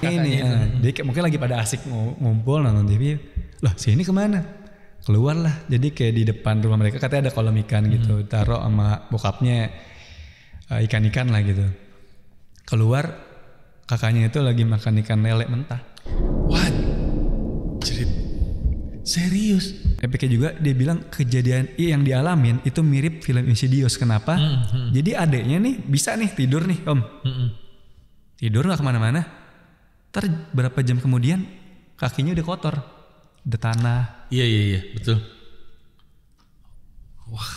ini jadi kayak mungkin lagi pada asik ngumpul nonton TV. Loh si ini kemana? Keluar lah. Jadi kayak di depan rumah mereka katanya ada kolam ikan gitu. Taruh sama bokapnya ikan-ikan lah gitu. Keluar kakaknya itu lagi makan ikan lele mentah. What? Serius? Epicnya juga dia bilang kejadian yang dialamin itu mirip film Insidious. Kenapa? Jadi adeknya nih bisa nih tidur nih om. Tidur gak kemana-mana. Ntar berapa jam kemudian kakinya udah kotor. Udah tanah. Iya betul. Wah.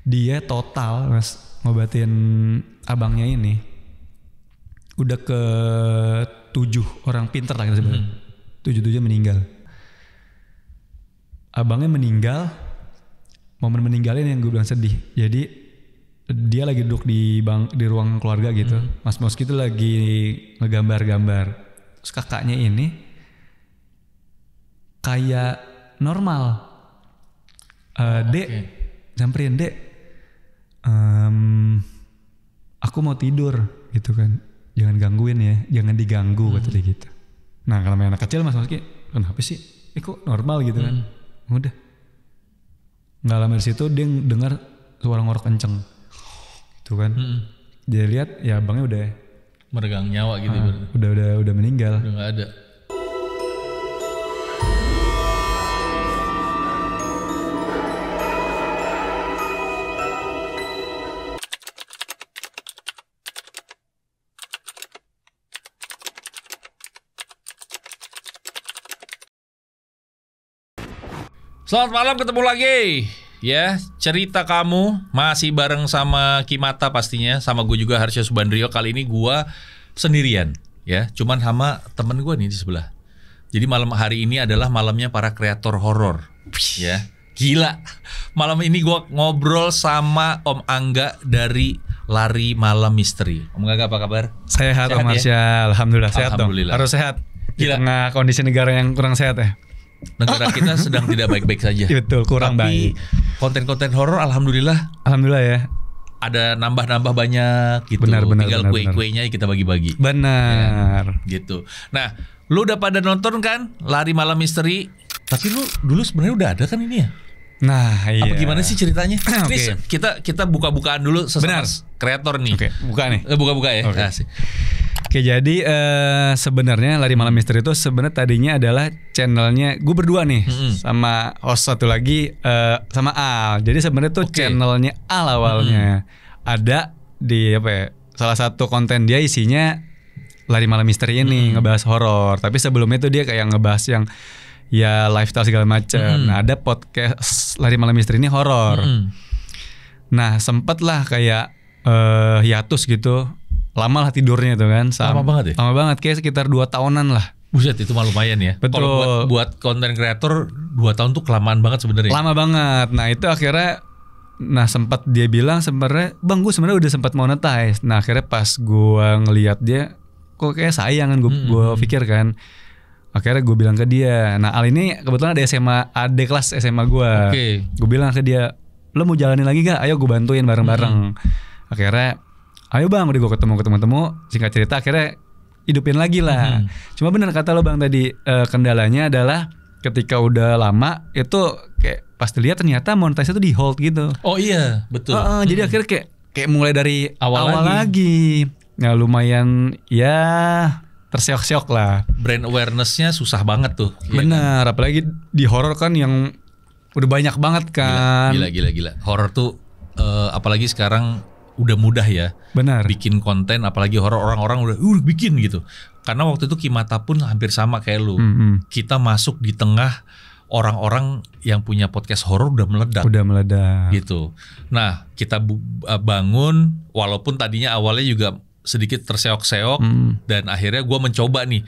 Dia total mas ngobatin abangnya ini. Udah ke 7 orang pinter lah kita sebut. 7 meninggal. Abangnya meninggal, momen meninggalnya yang gue bilang sedih. Jadi dia lagi duduk di ruang keluarga gitu. Mas Moski itu lagi ngegambar-gambar. Terus kakaknya ini kayak normal. Dek, samperin dek. Aku mau tidur gitu kan. Jangan gangguin ya, jangan diganggu kata dia gitu. Nah kalau anak kecil Mas Moski, kenapa sih? Kok normal gitu kan? Udah. Nggak lama dari situ dia dengar suara ngorok kenceng, gitu kan? Dia lihat ya abangnya udah meregang nyawa gitu. Udah meninggal. Udah nggak ada. Selamat malam, ketemu lagi. Ya, cerita kamu masih bareng sama Kimata pastinya, sama gue juga Harsha Subandrio. Kali ini gue sendirian, ya. Cuman sama temen gue nih di sebelah. Jadi malam hari ini adalah malamnya para kreator horor, ya. Gila. Malam ini gue ngobrol sama Om Angga dari Lari Malam Misteri. Om Angga apa kabar? Sehat Om Harsha, ya? Alhamdulillah sehat dong. Harus sehat. Gila. Di tengah kondisi negara yang kurang sehat ya. Negara kita sedang tidak baik-baik saja. Betul, kurang baik. Konten-konten horor alhamdulillah ya. Ada nambah-nambah banyak gitu. Benar, tinggal kue-kuenya kita bagi-bagi. Benar. Ya, gitu. Nah, lu udah pada nonton kan Lari Malam Misteri? Tapi lu dulu sebenarnya udah ada kan ini ya? Nah, iya. Apa gimana sih ceritanya? Okay. Ini kita buka-bukaan dulu sesama kreator nih. Oke, buka nih. Buka-buka ya. Okay. Oke, jadi sebenarnya Lari Malam Misteri itu sebenarnya tadinya adalah channelnya gue berdua nih sama host satu lagi sama Al. Jadi sebenarnya tuh channelnya Al awalnya ada di apa ya? Salah satu konten dia isinya Lari Malam Misteri ini ngebahas horor. Tapi sebelumnya tuh dia kayak ngebahas yang ya lifestyle segala macam. Nah ada podcast Lari Malam Misteri ini horor. Nah sempet lah kayak hiatus gitu. Lama lah tidurnya tuh kan. Lama banget ya? Lama banget, kayak sekitar 2 tahunan lah. Buset, itu mah lumayan ya. Betul. Kalau buat konten kreator 2 tahun tuh kelamaan banget sebenarnya. Lama banget. Nah itu akhirnya, sempat dia bilang sebenarnya, bang gue sebenarnya udah sempat monetize. Nah akhirnya pas gue ngelihat dia, kok kayak sayang kan gue pikir kan. Akhirnya gue bilang ke dia. Nah Al ini kebetulan ada adik kelas SMA gue. Gue bilang ke dia, lo mau jalanin lagi gak? Ayo gue bantuin bareng-bareng. Akhirnya ayo bang, udah gue ketemu. Singkat cerita akhirnya hidupin lagi lah. Cuma benar kata lo bang tadi, kendalanya adalah ketika udah lama itu kayak pas dilihat ternyata monetize itu di hold gitu. Oh iya betul. Jadi akhirnya kayak mulai dari awal lagi. Ya lumayan ya terseok-seok lah. Brand awarenessnya susah banget tuh. Benar, kan? Apalagi di horor kan yang udah banyak banget kan. Gila. Horor tuh apalagi sekarang udah mudah ya. Benar. Bikin konten apalagi horor, orang-orang udah bikin gitu. Karena waktu itu Kimata pun hampir sama kayak lu. Kita masuk di tengah orang-orang yang punya podcast horor udah meledak. Gitu. Nah, kita bangun walaupun tadinya awalnya juga sedikit terseok-seok dan akhirnya gue mencoba nih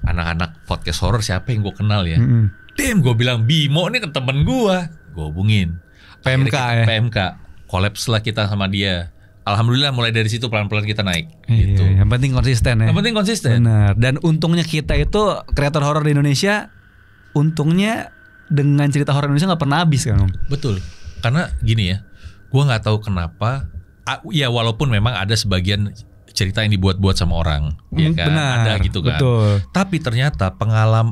anak-anak podcast horor siapa yang gue kenal ya. Gue bilang Bimo nih ke temen gue hubungin. PMK. Kolaps lah kita sama dia. Alhamdulillah mulai dari situ pelan-pelan kita naik. Gitu. Yang penting konsisten ya. Yang penting konsisten. Benar. Dan untungnya kita itu kreator horor di Indonesia, untungnya dengan cerita horor Indonesia nggak pernah habis kan Om? Betul. Karena gini ya, gue nggak tahu kenapa. Ya walaupun memang ada sebagian cerita yang dibuat-buat sama orang, ya kan? Benar, ada gitu kan. Betul. Tapi ternyata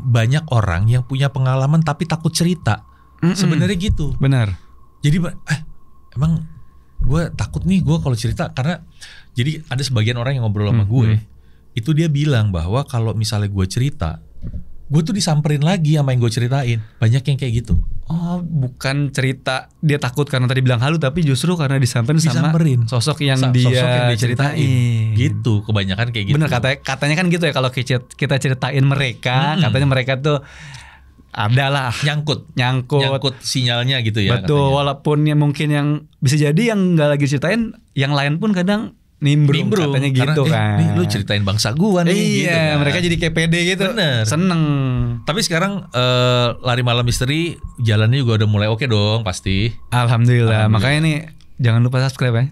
banyak orang yang punya pengalaman tapi takut cerita. Sebenarnya gitu. Benar. Jadi emang gue takut nih gue kalau cerita, karena jadi ada sebagian orang yang ngobrol sama gue, itu dia bilang bahwa kalau misalnya gue cerita, gue tuh disamperin lagi sama yang gue ceritain. Banyak yang kayak gitu. Oh, bukan cerita dia takut karena tadi bilang halu, tapi justru karena disamperin sama sosok yang dia ceritain. Gitu, kebanyakan kayak gitu. Bener, katanya kan gitu ya, kalau kita ceritain mereka, katanya mereka tuh adalah nyangkut sinyalnya gitu ya. Betul, katanya. Walaupun ya mungkin yang bisa jadi yang nggak lagi ceritain, yang lain pun kadang nimbrung katanya gitu kan. Nih lu ceritain bangsa gua nih. Iya, gitu kan. Mereka jadi kayak pede gitu. Bener. Seneng. Tapi sekarang Lari Malam Misteri jalannya juga udah mulai oke dong pasti. Alhamdulillah. Makanya nih jangan lupa subscribe ya.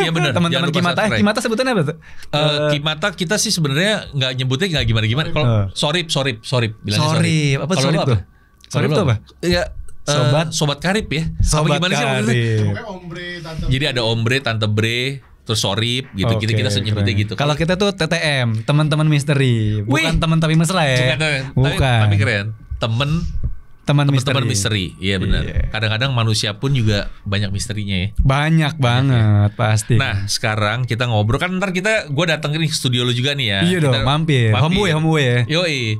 Iya benar. Teman-teman Kimata sebutannya apa tuh? Kimata kita sih sebenarnya nggak nyebutnya nggak gimana-gimana. Kalau sorip bilangnya sorip. Apa sorip tuh? Sorip tuh apa? Iya. Sobat karib ya. Sobat gimana karib. Sih jadi ada ombre, tante bre, terus sorip gitu. Kita nyebutnya gitu. Kalau kita tuh TTM, teman-teman misteri, bukan teman tapi mesra ya. Bukan. Tapi keren. Teman misteri. Iya benar. Kadang-kadang manusia pun juga banyak misterinya ya. Banyak banget pasti. Nah sekarang kita ngobrol kan, ntar gue datang ke studio lu juga nih ya. Iya dong, mampir. Homeboy ya. Yoi.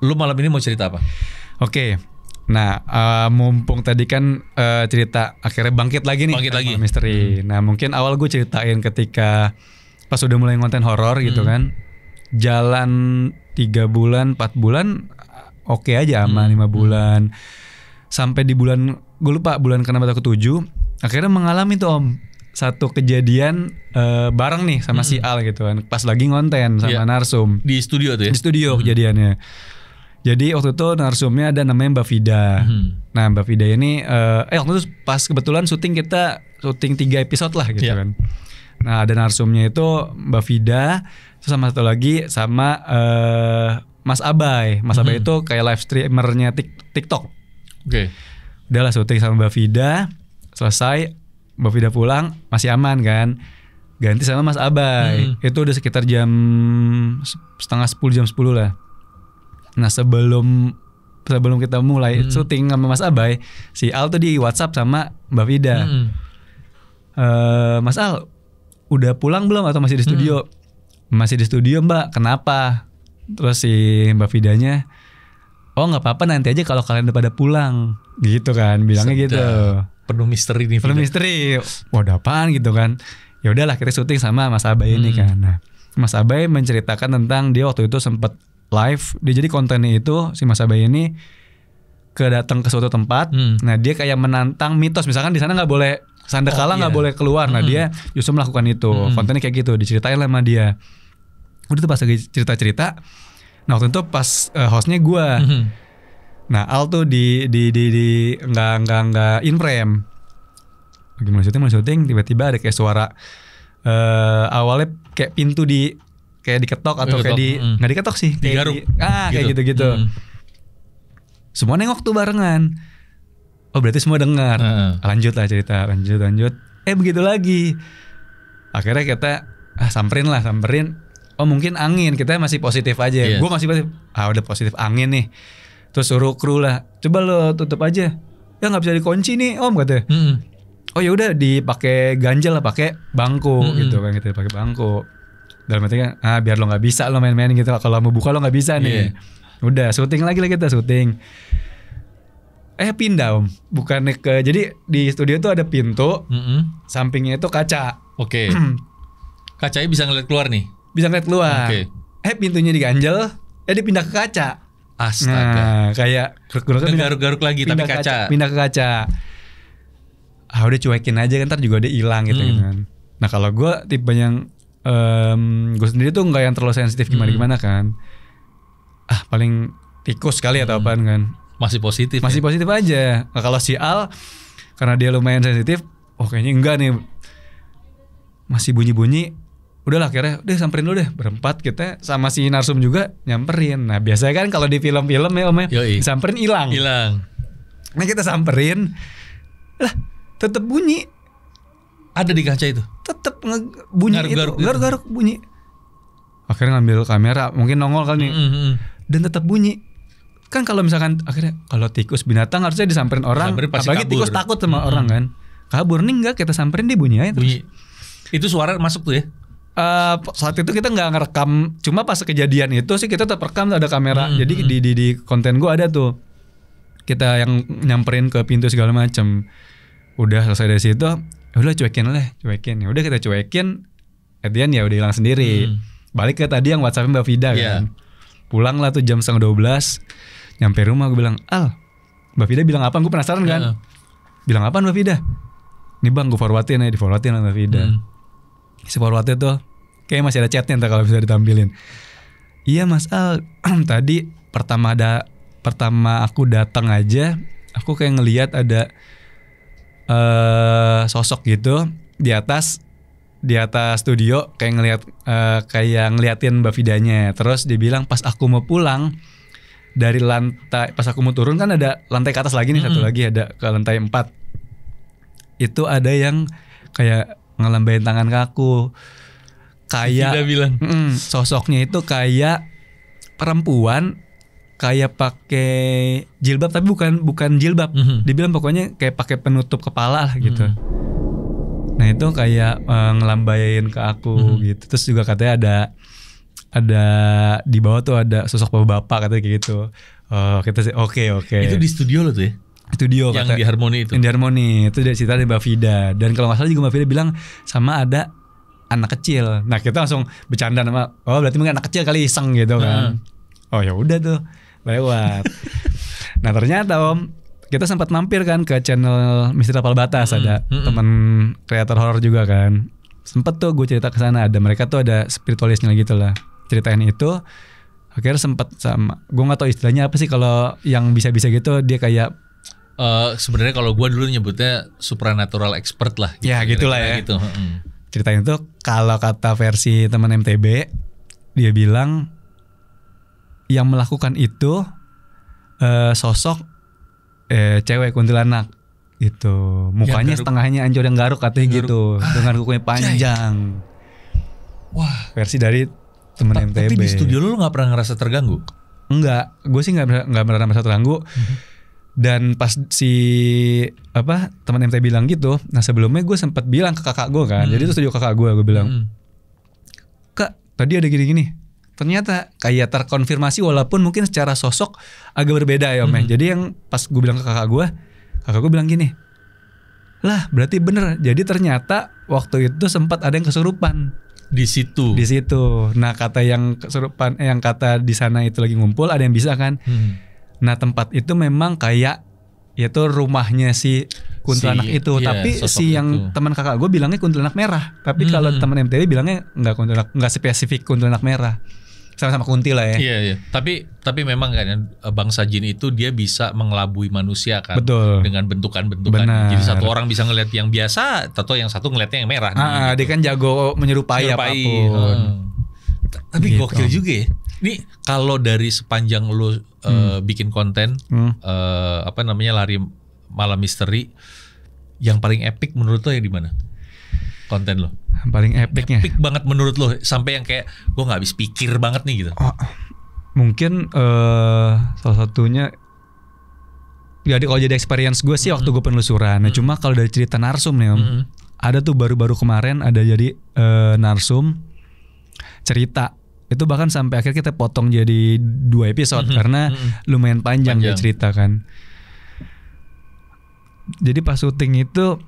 Lu malam ini mau cerita apa? Oke. Nah, mumpung tadi kan cerita akhirnya bangkit lagi nih. Misteri. Nah, mungkin awal gue ceritain ketika pas udah mulai konten horor gitu kan. Jalan 3 bulan, 4 bulan oke aja, aman 5 bulan. Sampai di bulan, gue lupa bulan ke-6 atau ke-7, akhirnya mengalami tuh Om satu kejadian bareng nih sama si Al gitu kan. Pas lagi ngonten sama Narsum. Di studio tuh ya? Di studio kejadiannya. Jadi waktu itu narsumnya ada namanya Mbak Vida. Nah Mbak Vida ini waktu itu pas kebetulan syuting 3 episode lah gitu kan. Nah ada narsumnya itu Mbak Vida, terus sama satu lagi sama Mas Abai. Mas Abai itu kayak live streamernya TikTok. Oke. Udah lah syuting sama Mbak Vida, selesai Mbak Vida pulang masih aman kan. Ganti sama Mas Abai. Itu udah sekitar jam 9:30 jam 10 lah. Nah sebelum kita mulai syuting sama Mas Abai, si Al tuh di WhatsApp sama Mbak Vida. Mas Al udah pulang belum atau masih di studio? Masih di studio Mbak, kenapa? Terus si Mbak Vidanya, oh nggak apa-apa nanti aja kalau kalian udah pada pulang, gitu kan, bilangnya gitu. Penuh misteri nih. Penuh misteri. Waduh apaan gitu kan? Ya udahlah kita syuting sama Mas Abai ini kan. Nah Mas Abai menceritakan tentang dia waktu itu sempat live, dia jadi kontennya itu si Mas Abai ini datang ke suatu tempat. Nah dia kayak menantang mitos, misalkan di sana nggak boleh sandekala, nggak boleh keluar. Nah dia justru melakukan itu. Kontennya kayak gitu, diceritain sama dia. Udah tuh pas lagi cerita. Nah waktu itu pas hostnya gue. Nah Al tuh di nggak in frame. Lagi mulai syuting tiba-tiba ada kayak suara awalnya kayak pintu kayak diketok atau kayak nggak diketok sih, digaruk, kayak gitu. Semua nengok tuh barengan. Oh berarti semua dengar. Lanjut lah cerita, lanjut. Begitu lagi. Akhirnya kita samperin. Oh mungkin angin, kita masih positif aja. Gue masih positif. Udah positif angin nih. Terus suruh kru lah, coba lo tutup aja. Ya nggak bisa dikunci nih Om katanya. Oh ya udah dipakai ganjel lah, pakai bangku gitu kan, kita pakai bangku. Dalam arti kan, biar lo nggak bisa lo main-main gitu. Kalau mau buka lo nggak bisa nih. Udah syuting lagi lah kita syuting. Pindah Om, bukannya jadi di studio tuh ada pintu, sampingnya itu kaca. Oke. Kacanya bisa ngeliat keluar nih. Bisa ngeliat keluar. Pintunya diganjel, dipindah ke kaca. Astaga. Nah, kayak garuk-garuk lagi tapi kaca. Pindah ke kaca. Udah cuekin aja kan, ntar juga dia hilang gitu kan. Nah kalau gue tipe yang gue sendiri tuh nggak yang terlalu sensitif gimana kan. Paling tikus kali atau apaan kan. Masih positif aja. Nah, kalau si Al karena dia lumayan sensitif, kayaknya enggak nih, masih bunyi-bunyi. Udahlah akhirnya udah samperin dulu deh, berempat kita sama si narsum juga nyamperin. Nah biasanya kan kalau di film-film ya Om ya, samperin hilang. Nah kita samperin, lah tetap bunyi. Ada di kaca itu? Tetap bunyi, garuk-garuk bunyi. Akhirnya ngambil kamera, mungkin nongol kali nih. Dan tetap bunyi. Kan kalau misalkan akhirnya kalau tikus binatang harusnya disamperin orang, apalagi tikus takut sama orang kan. Kabur nih enggak, kita samperin dia bunyi aja terus. Itu suara masuk tuh ya? Saat itu kita nggak ngerekam, cuma pas kejadian itu sih kita tetap rekam, ada kamera. Jadi di konten gue ada tuh, kita yang nyamperin ke pintu segala macam. Udah selesai dari situ, udah cuekin. Ya udah kita cuekin, Edian ya udah hilang sendiri. Balik ke tadi yang WhatsApp Mbak Vida kan. Pulang lah tuh jam 11:30, nyampe rumah gue bilang, Al, Mbak Vida bilang apa? Gue penasaran kan. Bilang apa Mbak Vida? Nih bang, gue forwardin aja, di-forwardin Mbak Vida. Si forwardnya tuh kayak masih ada chatnya entah kalau bisa ditampilin. Iya Mas Al, tadi pertama aku datang aja, aku kayak ngelihat ada sosok gitu di atas studio, kayak ngeliatin Mbak Vidanya. Terus dia bilang pas aku mau pulang dari lantai, pas aku mau turun kan ada lantai ke atas lagi nih, satu lagi ada ke lantai 4. Itu ada yang kayak ngelambain tangan ke aku, kayak sosoknya itu kayak perempuan, kayak pakai jilbab tapi bukan jilbab. Dibilang pokoknya kayak pakai penutup kepala lah gitu. Nah itu kayak ngelambain ke aku gitu. Terus juga katanya ada di bawah tuh ada sosok bapak katanya kayak gitu. Kita sih oke. Itu di studio lo tuh ya? Studio yang di Harmoni itu. Yang di Harmoni itu dari cerita dari Mbak Vida. Dan kalau nggak salah juga Mbak Vida bilang sama ada anak kecil. Nah kita langsung bercanda sama, oh berarti mungkin anak kecil kali iseng gitu kan. Oh ya udah tuh lewat. Nah ternyata Om, kita sempat mampir kan ke channel Misteri Tapal Batas, ada teman kreator horor juga kan. Sempet tuh gue cerita ke sana, ada mereka tuh ada spiritualisnya gitu lah. Ceritain itu, akhirnya sempet sama, gue nggak tahu istilahnya apa sih kalau yang bisa-bisa gitu, dia kayak sebenarnya kalau gue dulu nyebutnya supernatural expert lah. Gitu, ya gitulah ya. Gitu. Ceritain itu kalau kata versi teman MTB, dia bilang yang melakukan itu sosok cewek kuntilanak gitu, mukanya setengahnya anjor yang garuk katanya gitu, dengan kukunya panjang. Wah, versi dari teman MTB. Tapi di studio lu nggak pernah ngerasa terganggu? Enggak, gue sih nggak pernah merasa terganggu. Dan pas teman MTB bilang gitu, nah sebelumnya gue sempat bilang ke kakak gue kan, jadi itu studio kakak gue bilang, Kak tadi ada gini-gini. Ternyata kayak terkonfirmasi walaupun mungkin secara sosok agak berbeda ya Om. Jadi yang pas gue bilang ke kakak gue bilang gini, lah berarti bener. Jadi ternyata waktu itu sempat ada yang kesurupan di situ. Nah kata yang kesurupan, yang kata di sana itu lagi ngumpul, ada yang bisa kan. Nah tempat itu memang kayak itu rumahnya si kuntilanak itu, tapi si yang teman kakak gue bilangnya kuntilanak merah. Tapi kalau teman MTV bilangnya nggak spesifik kuntilanak merah. Sama-sama kunti lah ya. Iya. Tapi memang kan bangsa jin itu dia bisa mengelabui manusia kan. Betul. Dengan bentukan-bentukan. Jadi satu orang bisa ngeliat yang biasa, atau yang satu ngeliatnya yang merah. Gitu. Dia kan jago menyerupai apapun. Tapi gitu. Gokil juga ya. Ini kalau dari sepanjang lu bikin konten lari malam misteri, yang paling epic menurut lo yang di mana? Konten lo paling epicnya epic banget menurut lo, sampai yang kayak gue nggak habis pikir banget nih gitu. Mungkin salah satunya kalau jadi experience gue sih waktu gue penelusuran. Nah cuma kalau dari cerita narsum nih Om, ada tuh baru-baru kemarin ada jadi narsum cerita itu, bahkan sampai akhirnya kita potong jadi 2 episode karena lumayan panjang dia cerita kan. Jadi pas syuting itu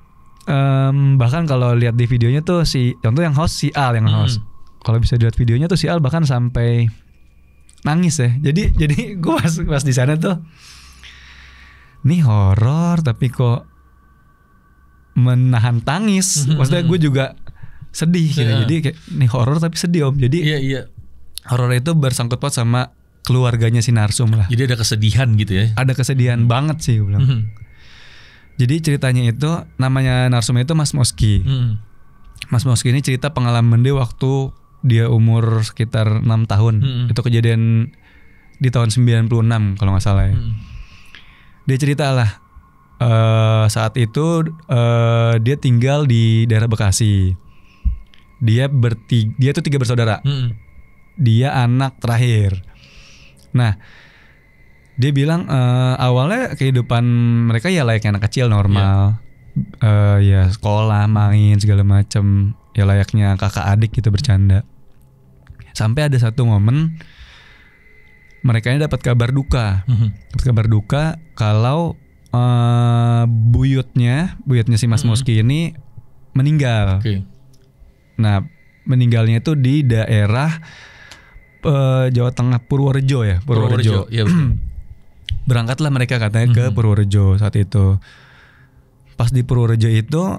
bahkan kalau lihat di videonya tuh contoh yang host si Al yang host. Kalau bisa dilihat videonya tuh si Al bahkan sampai nangis ya. Jadi gue pas di sana tuh, nih horor tapi kok menahan tangis. Maksudnya gue juga sedih gitu. Jadi kayak nih horor tapi sedih Om. Jadi horor itu bersangkut paut sama keluarganya si narsum lah. Jadi ada kesedihan gitu ya. Ada kesedihan banget sih gue bilang. Jadi ceritanya itu, namanya narsum itu Mas Moski. Mas Moski ini cerita pengalaman dia waktu dia umur sekitar 6 tahun. Itu kejadian di tahun 96 kalau gak salah ya. Dia cerita lah, saat itu dia tinggal di daerah Bekasi. Dia tuh 3 bersaudara. dia anak terakhir. Nah, dia bilang awalnya kehidupan mereka ya layaknya anak kecil normal. Ya sekolah, main segala macem, ya layaknya kakak adik gitu bercanda. Sampai ada satu momen mereka ini dapat kabar duka. Dapat kabar duka kalau buyutnya si Mas Moski ini meninggal. Nah, meninggalnya itu di daerah Jawa Tengah, Purworejo ya, Purworejo. Ya, berangkatlah mereka katanya ke Purworejo saat itu. Pas di Purworejo itu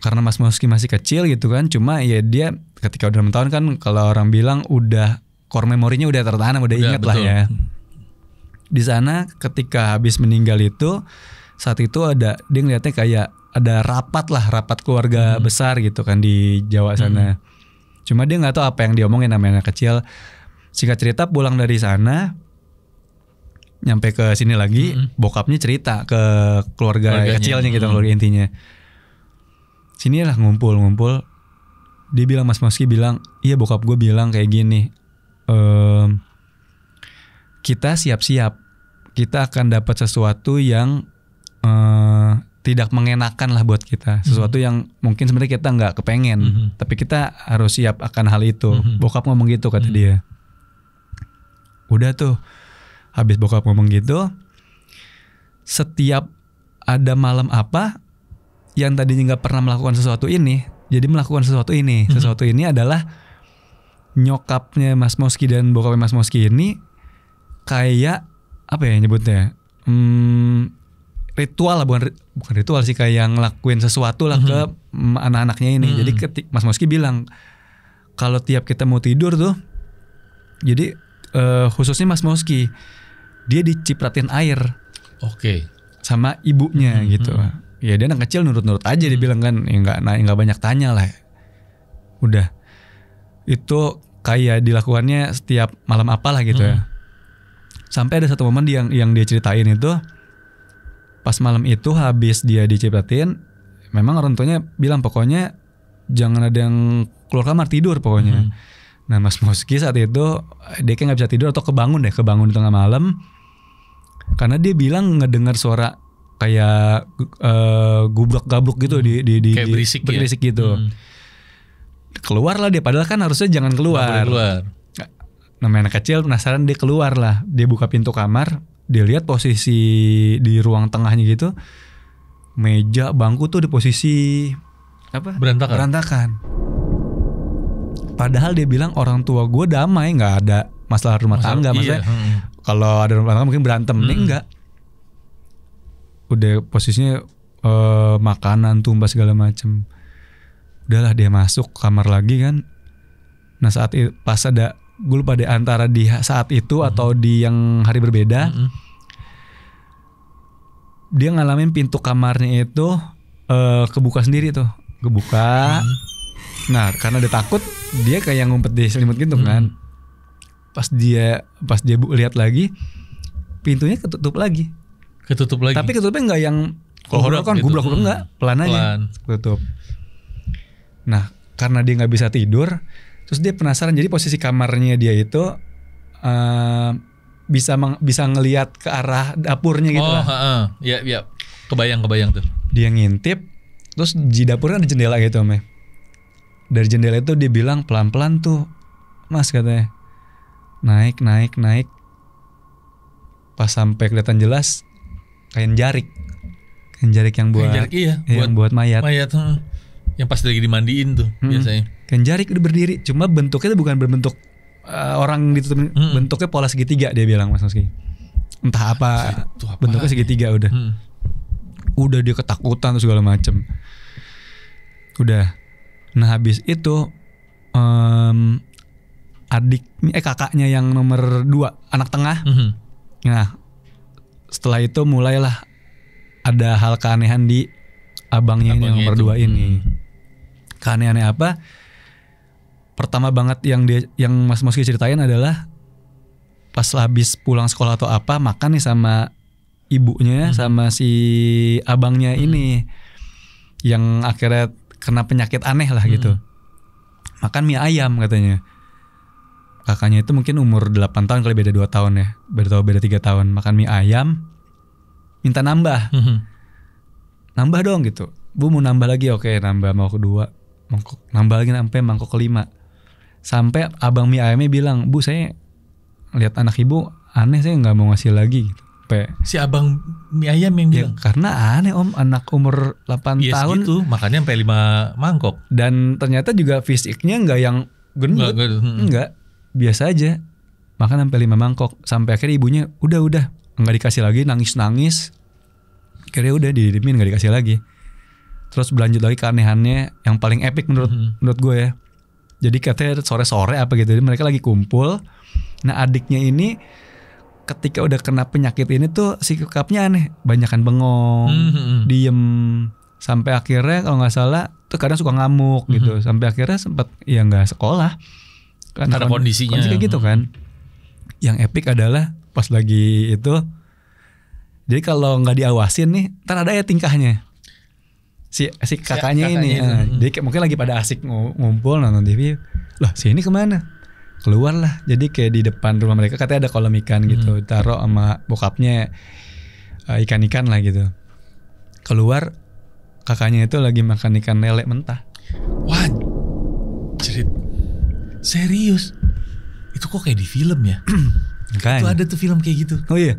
karena Mas Moski masih kecil gitu kan, cuma ya dia ketika udah 6 tahun kan kalau orang bilang udah core memorinya udah tertanam, udah ingat lah ya. Di sana ketika habis meninggal itu, saat itu dia ngeliatnya kayak ada rapat keluarga besar gitu kan di Jawa sana. Cuma dia nggak tahu apa yang diomongin namanya anak kecil. Singkat cerita pulang dari sana, nyampe ke sini lagi, bokapnya cerita ke keluarga kecilnya gitu, keluarga intinya. Sinilah ngumpul. Dia bilang, Mas Moski bilang, iya bokap gue bilang kayak gini, kita siap-siap, kita akan dapat sesuatu yang tidak mengenakan lah buat kita, sesuatu yang mungkin sebenarnya kita nggak kepengen, tapi kita harus siap akan hal itu. Bokap ngomong gitu kata dia. Udah tuh, habis bokap ngomong gitu, setiap ada malam apa yang tadinya nggak pernah melakukan sesuatu ini, jadi melakukan sesuatu ini. Sesuatu ini adalah nyokapnya Mas Moski dan bokapnya Mas Moski ini kayak apa ya nyebutnya? Ritual lah, bukan ritual sih, kayak ngelakuin sesuatu lah ke anak-anaknya ini. Jadi Mas Moski bilang kalau tiap kita mau tidur tuh, jadi khususnya Mas Moski, dia dicipratin air, sama ibunya gitu. Ya dia anak kecil nurut-nurut aja, dia bilang kan, ya nggak banyak tanya lah. Udah, itu kayak dilakukannya setiap malam apalah gitu ya. Sampai ada satu momen yang dia ceritain itu, pas malam itu habis dia dicipratin, memang orang tuanya bilang pokoknya jangan ada yang keluar kamar, tidur pokoknya. Nah Mas Moski saat itu dia kayak nggak bisa tidur atau kebangun di tengah malam, karena dia bilang ngedengar suara kayak gubrak-gabruk gitu di kayak berisik gitu. Keluar lah dia, padahal kan harusnya jangan keluar. Namanya anak kecil penasaran, dia keluar lah, dia buka pintu kamar. Dia lihat posisi di ruang tengahnya gitu, meja, bangku tuh di posisi apa? Berantakan. Padahal dia bilang orang tua gue damai, nggak ada masalah rumah tangga. Maksudnya kalau ada rumah tangga mungkin berantem, ini enggak. Udah posisinya makanan tumbas segala macem. Udahlah dia masuk kamar lagi kan. Nah saat itu pas ada, gue lupa deh antara di saat itu atau di yang hari berbeda, dia ngalamin pintu kamarnya itu kebuka sendiri tuh, kebuka. Nah karena dia takut, dia kayak ngumpet di selimut gitu kan. Pas dia lihat lagi, pintunya ketutup lagi. Tapi ketutupnya nggak yang gubrak enggak, pelan aja ketutup. Nah karena dia nggak bisa tidur, terus dia penasaran. Jadi posisi kamarnya dia itu bisa ngelihat ke arah dapurnya gitu lah. Ya, kebayang tuh. Dia ngintip, terus di dapurnya ada jendela gitu, Meh. Dari jendela itu dia bilang pelan-pelan tuh, Mas katanya, naik. Pas sampai kelihatan jelas, kain jarik yang buat buat mayat. Yang pas lagi dimandiin tuh biasanya. Kain jarik udah berdiri, cuma bentuknya bukan berbentuk orang ditutupin, bentuknya pola segitiga dia bilang Mas Moski. Entah apa bentuknya segitiga udah. Udah dia ketakutan tuh segala macem. Udah. Nah habis itu kakaknya yang nomor 2, anak tengah. Nah setelah itu mulailah ada hal keanehan di abangnya ini yang nomor 2 ini. Keanehannya apa? Pertama banget yang Mas Moski ceritain adalah pas habis pulang sekolah atau apa, makan nih sama ibunya sama si abangnya ini yang akhirnya kena penyakit aneh lah gitu. Makan mie ayam katanya. kakaknya itu mungkin umur 8 tahun kali, beda 2 tahun ya. Beda 3 tahun. Makan mie ayam, minta nambah. Nambah dong gitu. Bu mau nambah lagi, oke nambah mangkok kedua. Nambah lagi sampai mangkok kelima. Sampai abang mie ayamnya bilang, Bu saya lihat anak ibu aneh, saya gak mau ngasih lagi gitu. Si abang mie ayam yang bilang? Karena aneh om, anak umur 8 tahun gitu, makanya sampai 5 mangkok. Dan ternyata juga fisiknya gak yang gendut. Enggak, biasa aja. Makan sampai 5 mangkok. Sampai akhirnya ibunya udah gak dikasih lagi, nangis. Akhirnya udah didiemin, gak dikasih lagi. Terus berlanjut lagi keanehannya yang paling epic menurut gue ya. Jadi katanya sore-sore apa gitu, mereka lagi kumpul. Nah adiknya ini ketika udah kena penyakit ini tuh sikapnya aneh, banyakan bengong, diem, sampai akhirnya kalau nggak salah tuh kadang suka ngamuk gitu, sampai akhirnya sempat ya nggak sekolah karena kondisinya kayak gitu kan. Yang epic adalah pas lagi itu, jadi kalau nggak diawasin nih, ntar ada ya tingkahnya si kakaknya ini, jadi mungkin lagi pada asik ngumpul nonton TV, lah si ini kemana? Keluar lah, jadi kayak di depan rumah mereka katanya ada kolam ikan gitu, taruh sama bokapnya ikan-ikan lah gitu. Keluar, kakaknya itu lagi makan ikan lele mentah. Wah, serius? Itu kok kayak di film ya? Itu ada tuh film kayak gitu. Oh iya?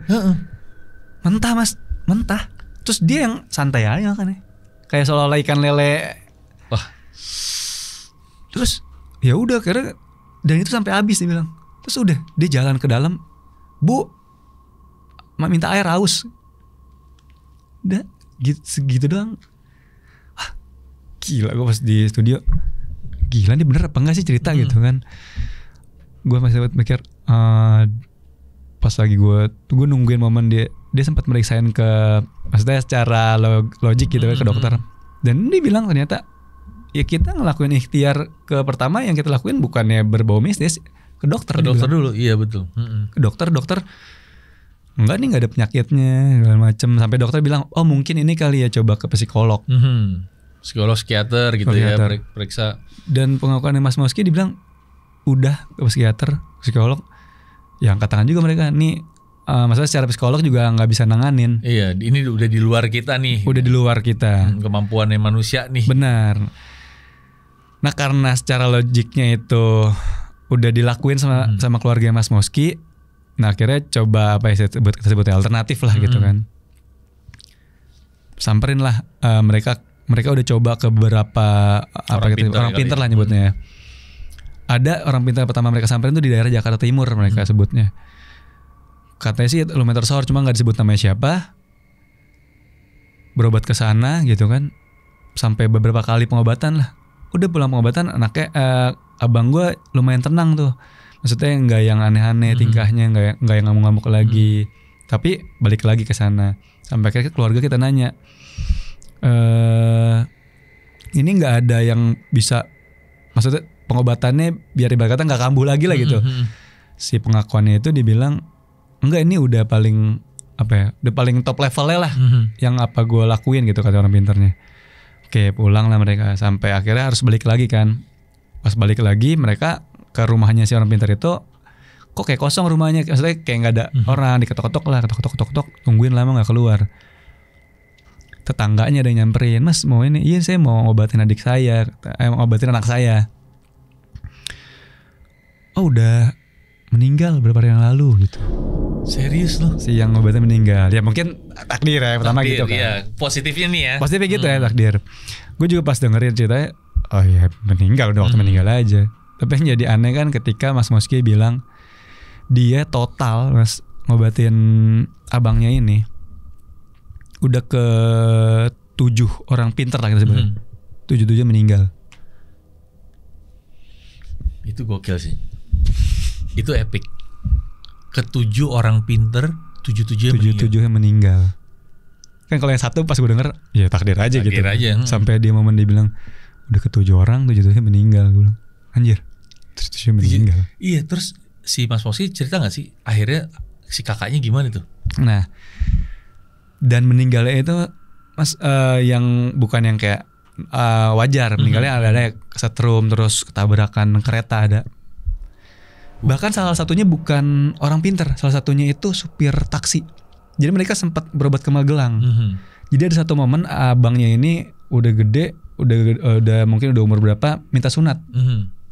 Mentah mas, mentah. Terus dia yang santai aja makannya, kayak seolah-olah ikan lele. Wah. Terus ya udah karena dan itu sampai habis dia bilang. Terus udah dia jalan ke dalam, Bu minta air haus. Udah segitu doang. Gila gue pas di studio, gila nih bener apa enggak sih cerita gitu kan. Gue masih mikir pas lagi gue nungguin momen dia sempat meriksain ke, maksudnya secara logik gitu ke dokter. Dan dia bilang ternyata ya kita ngelakuin ikhtiar ke pertama yang kita lakuin bukannya berbau mistis, ke dokter. Ke dokter dulu, iya betul. Ke dokter enggak nih, nggak ada penyakitnya segala macem. Sampai dokter bilang oh mungkin ini kali ya, coba ke psikolog. Psikolog, psikiater gitu ya, periksa. Dan pengakuannya Mas Moski dibilang udah ke psikiater, psikolog. Ya angkat tangan juga mereka nih. Masalah secara psikolog juga nggak bisa nanganin. Iya, ini udah di luar kita nih. Udah di luar kita. Kemampuannya manusia nih. Benar. Nah karena secara logiknya itu udah dilakuin sama keluarga Mas Moski, nah akhirnya coba apa ya kita sebutnya alternatif lah gitu kan. Samperin lah mereka udah coba ke beberapa orang pintar lah nyebutnya. Ada orang pintar pertama mereka samperin tuh di daerah Jakarta Timur mereka sebutnya. Katanya sih lumayan tersohor, cuma nggak disebut namanya siapa. Berobat ke sana gitu kan, sampai beberapa kali pengobatan lah. Udah pulang pengobatan anaknya abang gue lumayan tenang tuh, maksudnya nggak yang aneh-aneh tingkahnya, nggak yang ngamuk-ngamuk lagi. Tapi balik lagi ke sana, sampai akhirnya keluarga kita nanya, ini nggak ada yang bisa, maksudnya pengobatannya biar ibarat kata nggak kambuh lagi lah gitu. Si pengakuannya itu dibilang enggak, ini udah paling apa ya, udah paling top levelnya lah yang apa gue lakuin gitu kata orang pinternya. Oke, pulang lah mereka, sampai akhirnya harus balik lagi kan. Pas balik lagi mereka ke rumahnya si orang pintar itu, kok kayak kosong rumahnya, maksudnya kayak nggak ada orang, diketok-ketok lah, ketok-ketok, tungguin lama nggak keluar. Tetangganya ada yang nyamperin, Mas mau ini, iya saya mau ngobatin adik saya, ngobatin anak saya. Oh udah meninggal beberapa hari yang lalu gitu. Serius loh? Si yang ngobatin meninggal. Ya mungkin takdir ya pertama takdir, gitu kan. Iya, positifnya nih ya. Positifnya gitu ya takdir. Gue juga pas dengerin ceritanya, oh ya meninggal udah waktu meninggal aja. Tapi yang jadi aneh kan ketika Mas Moski bilang dia total Mas ngobatin abangnya ini udah ke 7 orang pinter lah kita sebutnya. 7 meninggal. Itu gokil sih. Itu epic. Ke-7 orang pinter, 7 yang meninggal. Kan kalau yang satu pas gue denger, ya takdir aja takdir gitu. Aja. Sampai dia momen dia bilang udah ke-7 orang, 7 meninggal. Gue bilang, anjir, 7 meninggal. Iya, terus si Mas Moski cerita gak sih akhirnya si kakaknya gimana tuh? Nah, dan meninggalnya itu Mas yang bukan yang kayak wajar, meninggalnya ada kesetrum terus ketabrakan kereta ada. Bahkan salah satunya bukan orang pinter, salah satunya itu supir taksi. Jadi mereka sempat berobat ke Magelang. Jadi ada satu momen abangnya ini udah gede, udah mungkin udah umur berapa, minta sunat.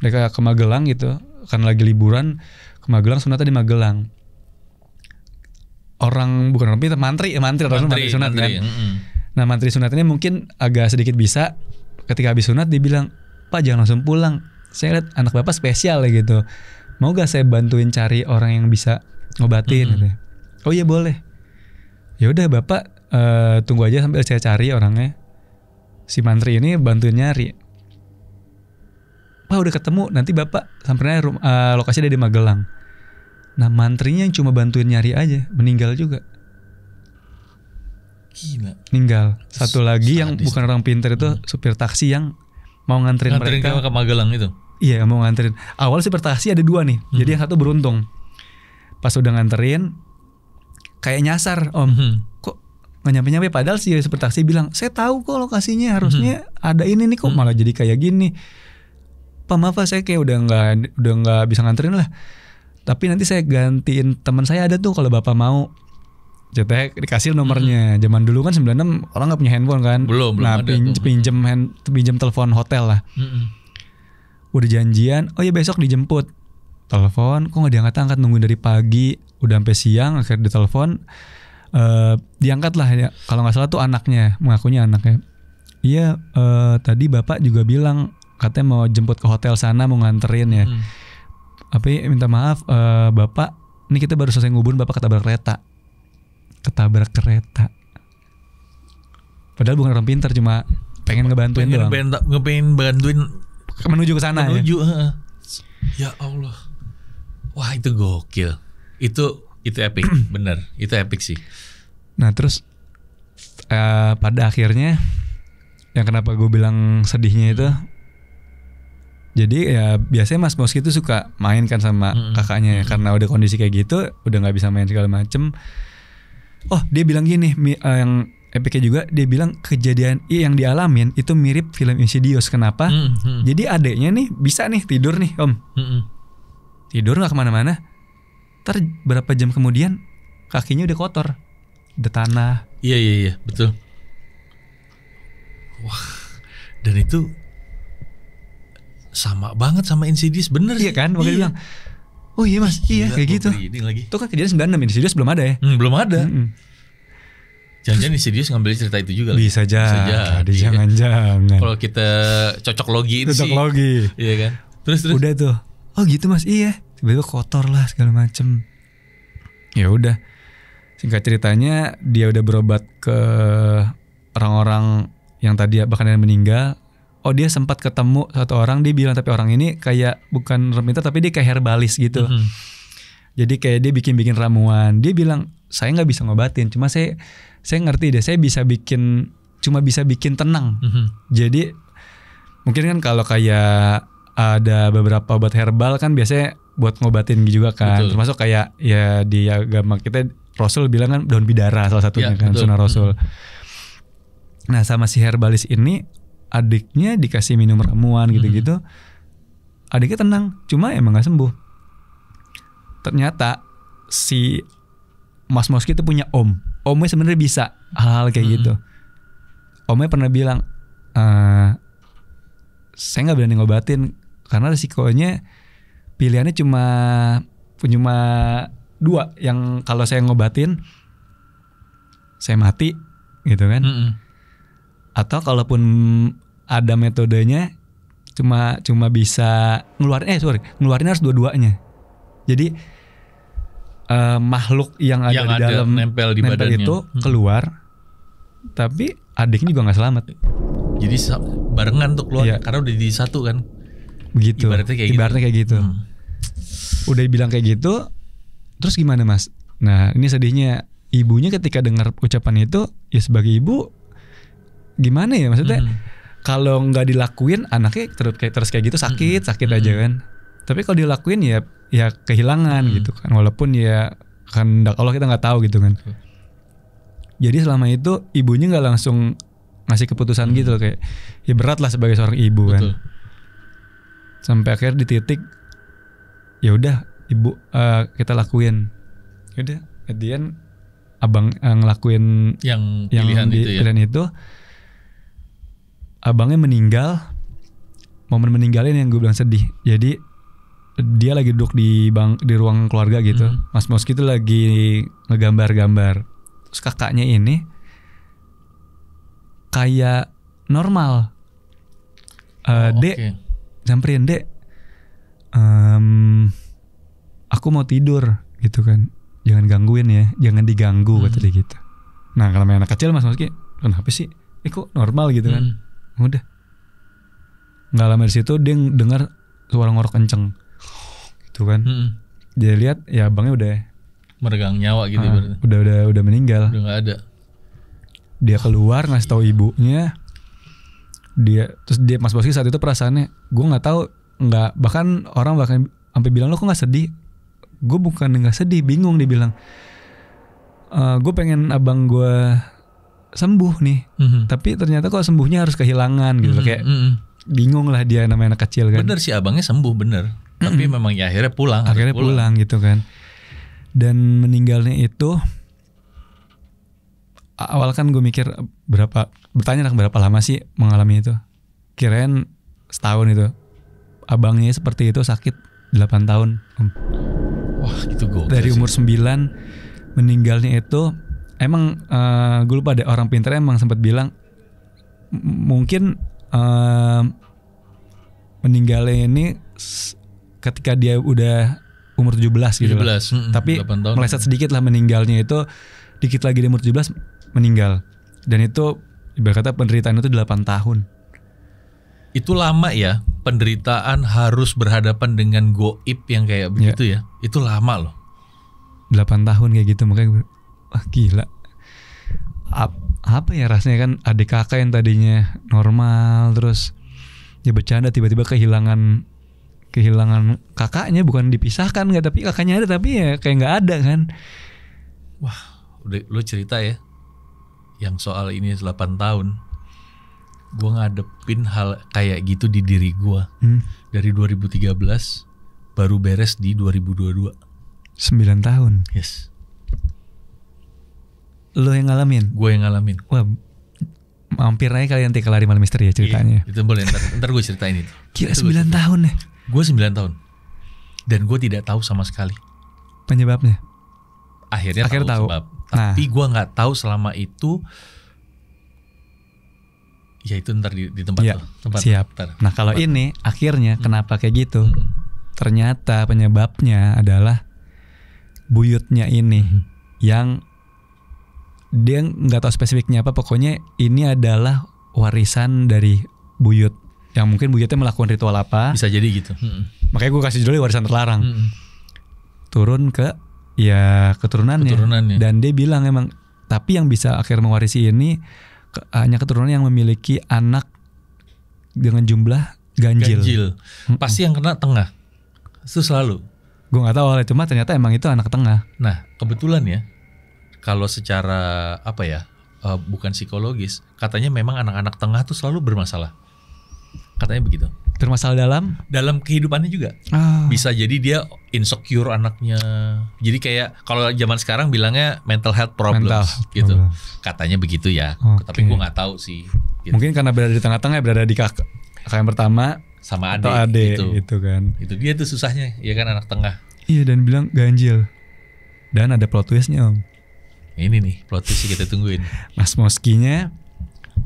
Mereka ke Magelang gitu, karena lagi liburan ke Magelang, sunatnya di Magelang. Bukan orang pinter, mantri sunat kan. Nah mantri sunat ini mungkin agak sedikit bisa. Ketika habis sunat dia bilang, "Pak jangan langsung pulang. Saya lihat anak bapak spesial ya gitu. Mau gak saya bantuin cari orang yang bisa ngobatin?" Gitu. "Oh iya boleh." Ya udah bapak tunggu aja sambil saya cari orangnya. Si mantri ini bantuin nyari. "Pak udah ketemu, nanti bapak sampai lokasinya ada di Magelang." Nah mantrinya yang cuma bantuin nyari aja meninggal juga. Gila. Meninggal. Satu lagi yang bukan orang pintar itu supir taksi yang mau nganterin mereka ke Magelang itu. Iya mau nganterin. Awal supir taksi ada 2 nih. Jadi yang satu beruntung. Pas udah nganterin kayak nyasar, "Om, kok gak nyampe-nyampe?" Padahal si supir taksi bilang, "Saya tahu kok lokasinya, harusnya ada ini nih, kok malah jadi kayak gini." "Pak maaf saya kayak udah nggak bisa nganterin lah. Tapi nanti saya gantiin teman saya ada tuh kalau bapak mau." Cetek dikasih nomornya. Zaman dulu kan 96 orang nggak punya handphone kan. Belum nah, ada pinjem telepon hotel lah. Udah janjian, "Oh ya besok dijemput." Telepon, kok nggak diangkat-angkat, nungguin dari pagi, udah sampai siang, akhirnya ditelepon, diangkat lah ya. Kalau nggak salah tuh anaknya, mengakunya anaknya. "Iya, tadi bapak juga bilang katanya mau jemput ke hotel sana, mau nganterin ya. Tapi minta maaf, bapak, ini kita baru selesai ngubur, bapak ketabrak kereta." Padahal bukan orang pintar, cuma pengen ngebantuin doang. Pengen bantuin menuju ke sana. Ya Allah. Wah itu gokil. Itu epic, bener. Itu epic sih. Nah terus pada akhirnya yang kenapa gue bilang sedihnya itu, jadi ya biasanya Mas Moski itu suka main kan sama kakaknya ya, karena udah kondisi kayak gitu, udah nggak bisa main segala macem. Oh dia bilang gini, yang epicnya juga, dia bilang kejadian yang dialamin itu mirip film Insidious. Kenapa? Jadi adeknya nih bisa nih tidur nih Om, tidur nggak kemana-mana. Ntar berapa jam kemudian kakinya udah kotor, udah tanah. Iya betul. Wah, dan itu sama banget sama Insidious, bener iya kan? Makanya bilang, oh iya Mas, iya kayak gitu. Itu kan kejadian 96, Insidious belum ada ya? Belum ada. Jangan-jangan Insidious ngambil cerita itu juga. Bisa jadi, jangan-jangan. Kalau kita cocok logi itu sih. Cocok logi. Iya kan? Terus. Udah tuh. Oh gitu Mas, iya. Tiba-tiba kotor lah segala macem. Ya udah. Singkat ceritanya dia udah berobat ke orang-orang yang tadi bahkan yang meninggal. Oh dia sempat ketemu satu orang, dia bilang tapi orang ini kayak bukan remita tapi dia kayak herbalis gitu. Jadi kayak dia bikin ramuan. Dia bilang saya nggak bisa ngobatin, cuma saya ngerti deh, saya bisa bikin tenang. Jadi mungkin kan kalau kayak ada beberapa obat herbal kan biasanya buat ngobatin juga kan. Betul. Termasuk kayak ya di agama kita Rasul bilang kan daun bidara salah satunya kan, sunnah Rasul. Nah sama si herbalis ini adiknya dikasih minum ramuan gitu-gitu, adiknya tenang, cuma emang gak sembuh. Ternyata si Mas Moski itu punya omnya sebenarnya bisa hal-hal kayak gitu. Omnya pernah bilang, saya gak berani ngobatin karena resikonya pilihannya cuma 2, yang kalau saya ngobatin saya mati gitu kan. Atau kalaupun ada metodenya cuma bisa ngeluarin harus dua-duanya. Jadi makhluk yang ada di dalam nempel di badannya itu keluar, tapi adiknya juga nggak selamat. Jadi barengan tuh keluar, karena udah di satu kan. Begitu. Ibaratnya kayak gitu. Udah bilang kayak gitu, terus gimana Mas? Nah ini sedihnya ibunya ketika dengar ucapan itu, ya sebagai ibu gimana ya maksudnya? Kalau nggak dilakuin anaknya terus kayak gitu sakit aja kan. Tapi kalau dilakuin ya kehilangan gitu kan. Walaupun ya kan Allah kita nggak tahu gitu kan. Jadi selama itu ibunya nggak langsung ngasih keputusan gitu kayak ya berat lah sebagai seorang ibu. Betul. Kan. Sampai akhirnya di titik ya udah ibu kita lakuin. Udah at the end abang ngelakuin yang pilihan itu ya. Pilihan itu abangnya meninggal. Momen meninggalin yang gue bilang sedih. Jadi dia lagi duduk di ruang keluarga gitu. Mas Moski itu lagi ngegambar-gambar. Terus kakaknya ini kayak normal. Dek, samperin Dek. Aku mau tidur gitu kan. Jangan gangguin ya, jangan diganggu kata dia gitu. Nah kalau main anak kecil Mas Moski, kenapa sih? Kok normal gitu kan? Udah. Nggak lama di situ dia dengar suara ngorok kenceng, gitu kan? Dia lihat ya abangnya udah meregang nyawa gitu. Udah meninggal. Udah nggak ada. Dia keluar ngasih tahu ibunya. Terus Mas Boski saat itu perasaannya, gue nggak tahu, bahkan orang sampai bilang lo kok nggak sedih? Gue bukan nggak sedih, bingung dia bilang. Gue pengen abang gue sembuh nih, tapi ternyata kok sembuhnya harus kehilangan gitu, kayak bingung lah dia namanya anak kecil kan. Bener sih abangnya sembuh bener, tapi memang ya akhirnya pulang. Akhirnya pulang gitu kan. Dan meninggalnya itu awal kan gue mikir bertanya berapa lama sih mengalami itu. Kirain setahun itu. Abangnya seperti itu sakit 8 tahun. Wah gitu gue. Dari umur 9 meninggalnya itu emang gue lupa ada orang pintar emang sempat bilang mungkin meninggalnya ini ketika dia udah umur 17 gitu lah. Tapi meleset sedikit lah meninggalnya itu, dikit lagi di umur 17 meninggal. Dan itu ibarat kata penderitaan itu 8 tahun. Itu lama ya, penderitaan harus berhadapan dengan goib yang kayak begitu ya. Itu lama loh. 8 tahun kayak gitu, makanya gila. Apa ya rasanya kan adik kakak yang tadinya normal terus ya bercanda tiba-tiba kehilangan kakaknya, bukan dipisahkan nggak, tapi kakaknya ada tapi ya kayak nggak ada kan. Wah udah lo cerita ya yang soal ini 8 tahun, gue ngadepin hal kayak gitu di diri gue dari 2013 baru beres di 2022. 9 tahun. Yes. Lo yang ngalamin? Gue yang ngalamin. Wah, mampir aja kali nanti ke Lari Malam Misteri ya ceritanya. Iya, itu boleh, ntar gue ceritain itu. Kira 9 tahun ya? Gue 9 tahun. Dan gue tidak tahu sama sekali penyebabnya. Akhirnya tahu sebab. Tapi gue gak tahu selama itu. Ya itu ntar di tempat ya, tempat. Siap. Nah kalau ini akhirnya kenapa kayak gitu? Ternyata penyebabnya adalah buyutnya ini yang dia nggak tahu spesifiknya apa, pokoknya ini adalah warisan dari buyut yang mungkin buyutnya melakukan ritual apa. Bisa jadi gitu. Makanya gue kasih judulnya warisan terlarang. Turun ke ya keturunannya. Dan dia bilang emang tapi yang bisa akhirnya mewarisi ini hanya keturunan yang memiliki anak dengan jumlah ganjil. Pasti yang kena tengah. Itu selalu. Gue nggak tahu awalnya, cuma ternyata emang itu anak tengah. Nah kebetulan ya, kalau secara apa ya, bukan psikologis, katanya memang anak-anak tengah tuh selalu bermasalah. Katanya begitu. Bermasalah dalam kehidupannya juga. Bisa jadi dia insecure anaknya. Jadi kayak kalau zaman sekarang bilangnya mental health problems gitu. Katanya begitu ya. Tapi gue nggak tahu sih. Gitu. Mungkin karena berada di tengah-tengah, berada di kakak yang pertama sama adik gitu kan. Itu dia tuh susahnya, ya kan anak tengah. Iya, dan bilang ganjil. Dan ada plot twistnya Om. Ini nih plot twist kita tungguin. Mas Moskinya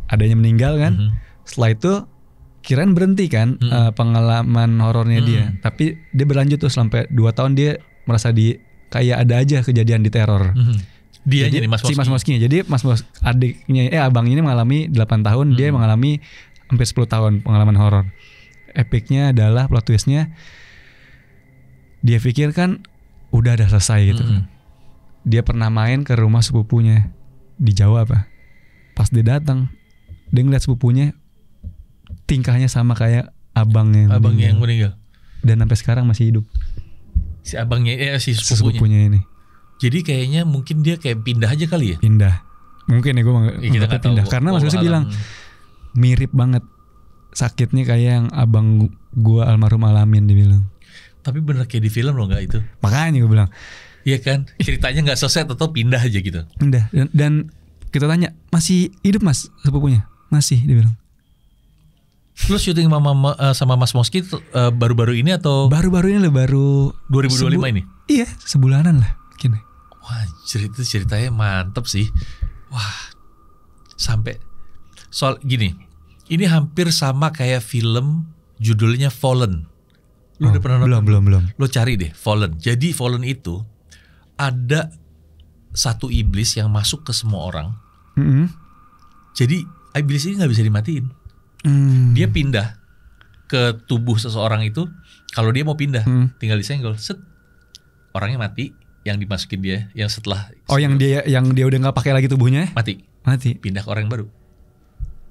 adanya meninggal kan. Setelah itu kirain berhenti kan pengalaman horornya dia. Tapi dia berlanjut tuh sampai 2 tahun dia merasa kayak ada aja kejadian di teror. Dia jadi Mas Moski. Si Mas Moskinya. Jadi abangnya ini mengalami 8 tahun, dia mengalami hampir 10 tahun pengalaman horor. Epicnya adalah plot twistnya, dia pikir kan udah ada selesai gitu kan. Dia pernah main ke rumah sepupunya di Jawa apa. Pas dia datang, dia ngeliat sepupunya tingkahnya sama kayak abangnya yang meninggal. Dan sampai sekarang masih hidup. Si abangnya si sepupunya ini. Jadi kayaknya mungkin dia kayak pindah aja kali ya. Pindah. Mungkin ya gue nggak pindah. Karena maksudnya bilang mirip banget sakitnya kayak yang abang gue almarhum alamin, dibilang. Tapi bener kayak di film loh nggak itu? Makanya gue bilang. Iya kan, ceritanya nggak selesai atau pindah aja gitu. Pindah dan kita tanya, masih hidup mas sepupunya? Masih, dia bilang. Lu syuting sama Mas Moski baru-baru ini atau? Baru-baru ini lah, baru 2025 ini? Iya, sebulanan lah mungkin. Wah, ceritanya mantep sih. Wah, sampai soal gini, ini hampir sama kayak film judulnya Fallen. Lu udah pernah nonton? Belum. Lu cari deh Fallen. Jadi Fallen itu ada satu iblis yang masuk ke semua orang. Jadi iblis ini nggak bisa dimatiin. Dia pindah ke tubuh seseorang itu. Kalau dia mau pindah, tinggal disenggol, set, orangnya mati. Yang dimasukin dia, yang setelah yang dia udah nggak pakai lagi tubuhnya, mati, pindah ke orang yang baru.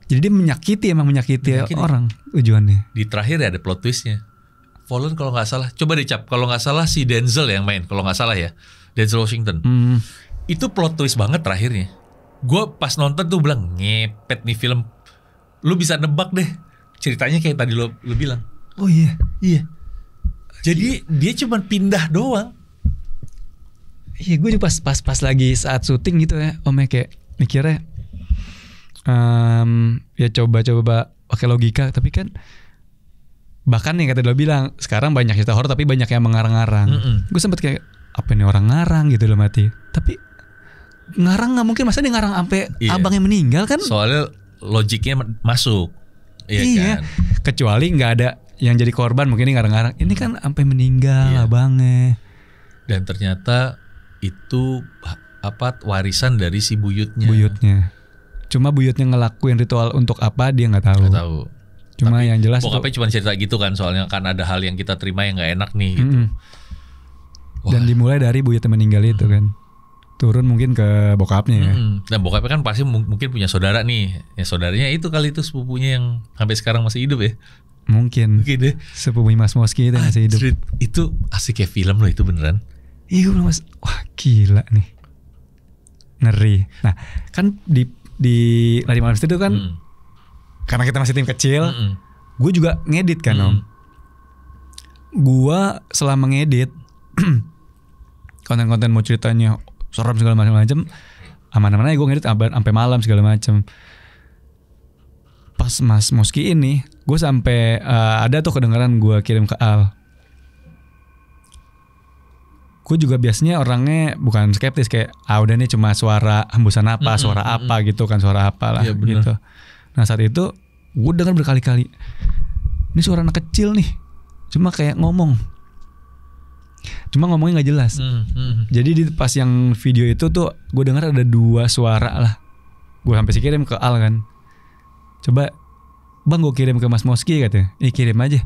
Jadi dia menyakiti orang tujuannya. Di terakhir ya ada plot twistnya. Fallen kalau nggak salah, coba dicap, kalau nggak salah si Denzel yang main, kalau nggak salah ya, Denzel Washington. Itu plot twist banget terakhirnya. Gue pas nonton tuh bilang ngepet nih film. Lu bisa nebak deh ceritanya kayak tadi lu bilang. Oh iya. Jadi dia cuma pindah doang. Iya, gue juga pas lagi saat syuting gitu ya, Om, kayak mikirnya ya coba pakai logika, tapi kan bahkan nih kata dia bilang sekarang banyak cerita horor tapi banyak yang mengarang-arang. Gue sempet kayak apa nih orang ngarang gitu loh mati. Tapi ngarang nggak mungkin, masa dia ngarang sampai abangnya meninggal kan? Soalnya logiknya masuk. Iya kan? Kecuali nggak ada yang jadi korban, mungkin ini ngarang-ngarang. Ini kan sampai meninggal abangnya. Dan ternyata itu warisan dari si buyutnya. Cuma buyutnya ngelakuin ritual untuk apa dia nggak tahu. Cuma tapi yang jelas bokapnya cuma cerita gitu kan, soalnya kan ada hal yang kita terima yang nggak enak nih gitu. Dan dimulai dari buyutnya meninggal itu kan, turun mungkin ke bokapnya ya. Dan bokapnya kan pasti mungkin punya saudara nih, ya saudaranya itu kali itu sepupunya yang sampai sekarang masih hidup ya. Mungkin deh. Sepupunya Mas Moski itu masih hidup. Itu asik kayak film loh itu beneran. Iya gue mas, wah gila nih, ngeri. Nah kan di Lari Malam itu kan karena kita masih tim kecil, gue juga ngedit kan Om. Gue selama ngedit konten-konten mau ceritanya serem segala macam, aman-aman aja gue ngedit sampai malam segala macam. Pas Mas Moski ini, gue sampai ada tuh kedengaran gue kirim ke Al. Gue juga biasanya orangnya bukan skeptis kayak udah nih cuma suara hembusan apa, suara apa gitu kan, suara apalah gitu. Nah saat itu gue dengar berkali-kali, ini suara anak kecil nih, cuma kayak ngomongnya nggak jelas. Jadi pas yang video itu tuh gue dengar ada 2 suara lah. Gue sampai kirim ke Al kan, coba bang gue kirim ke Mas Moski katanya, kirim aja.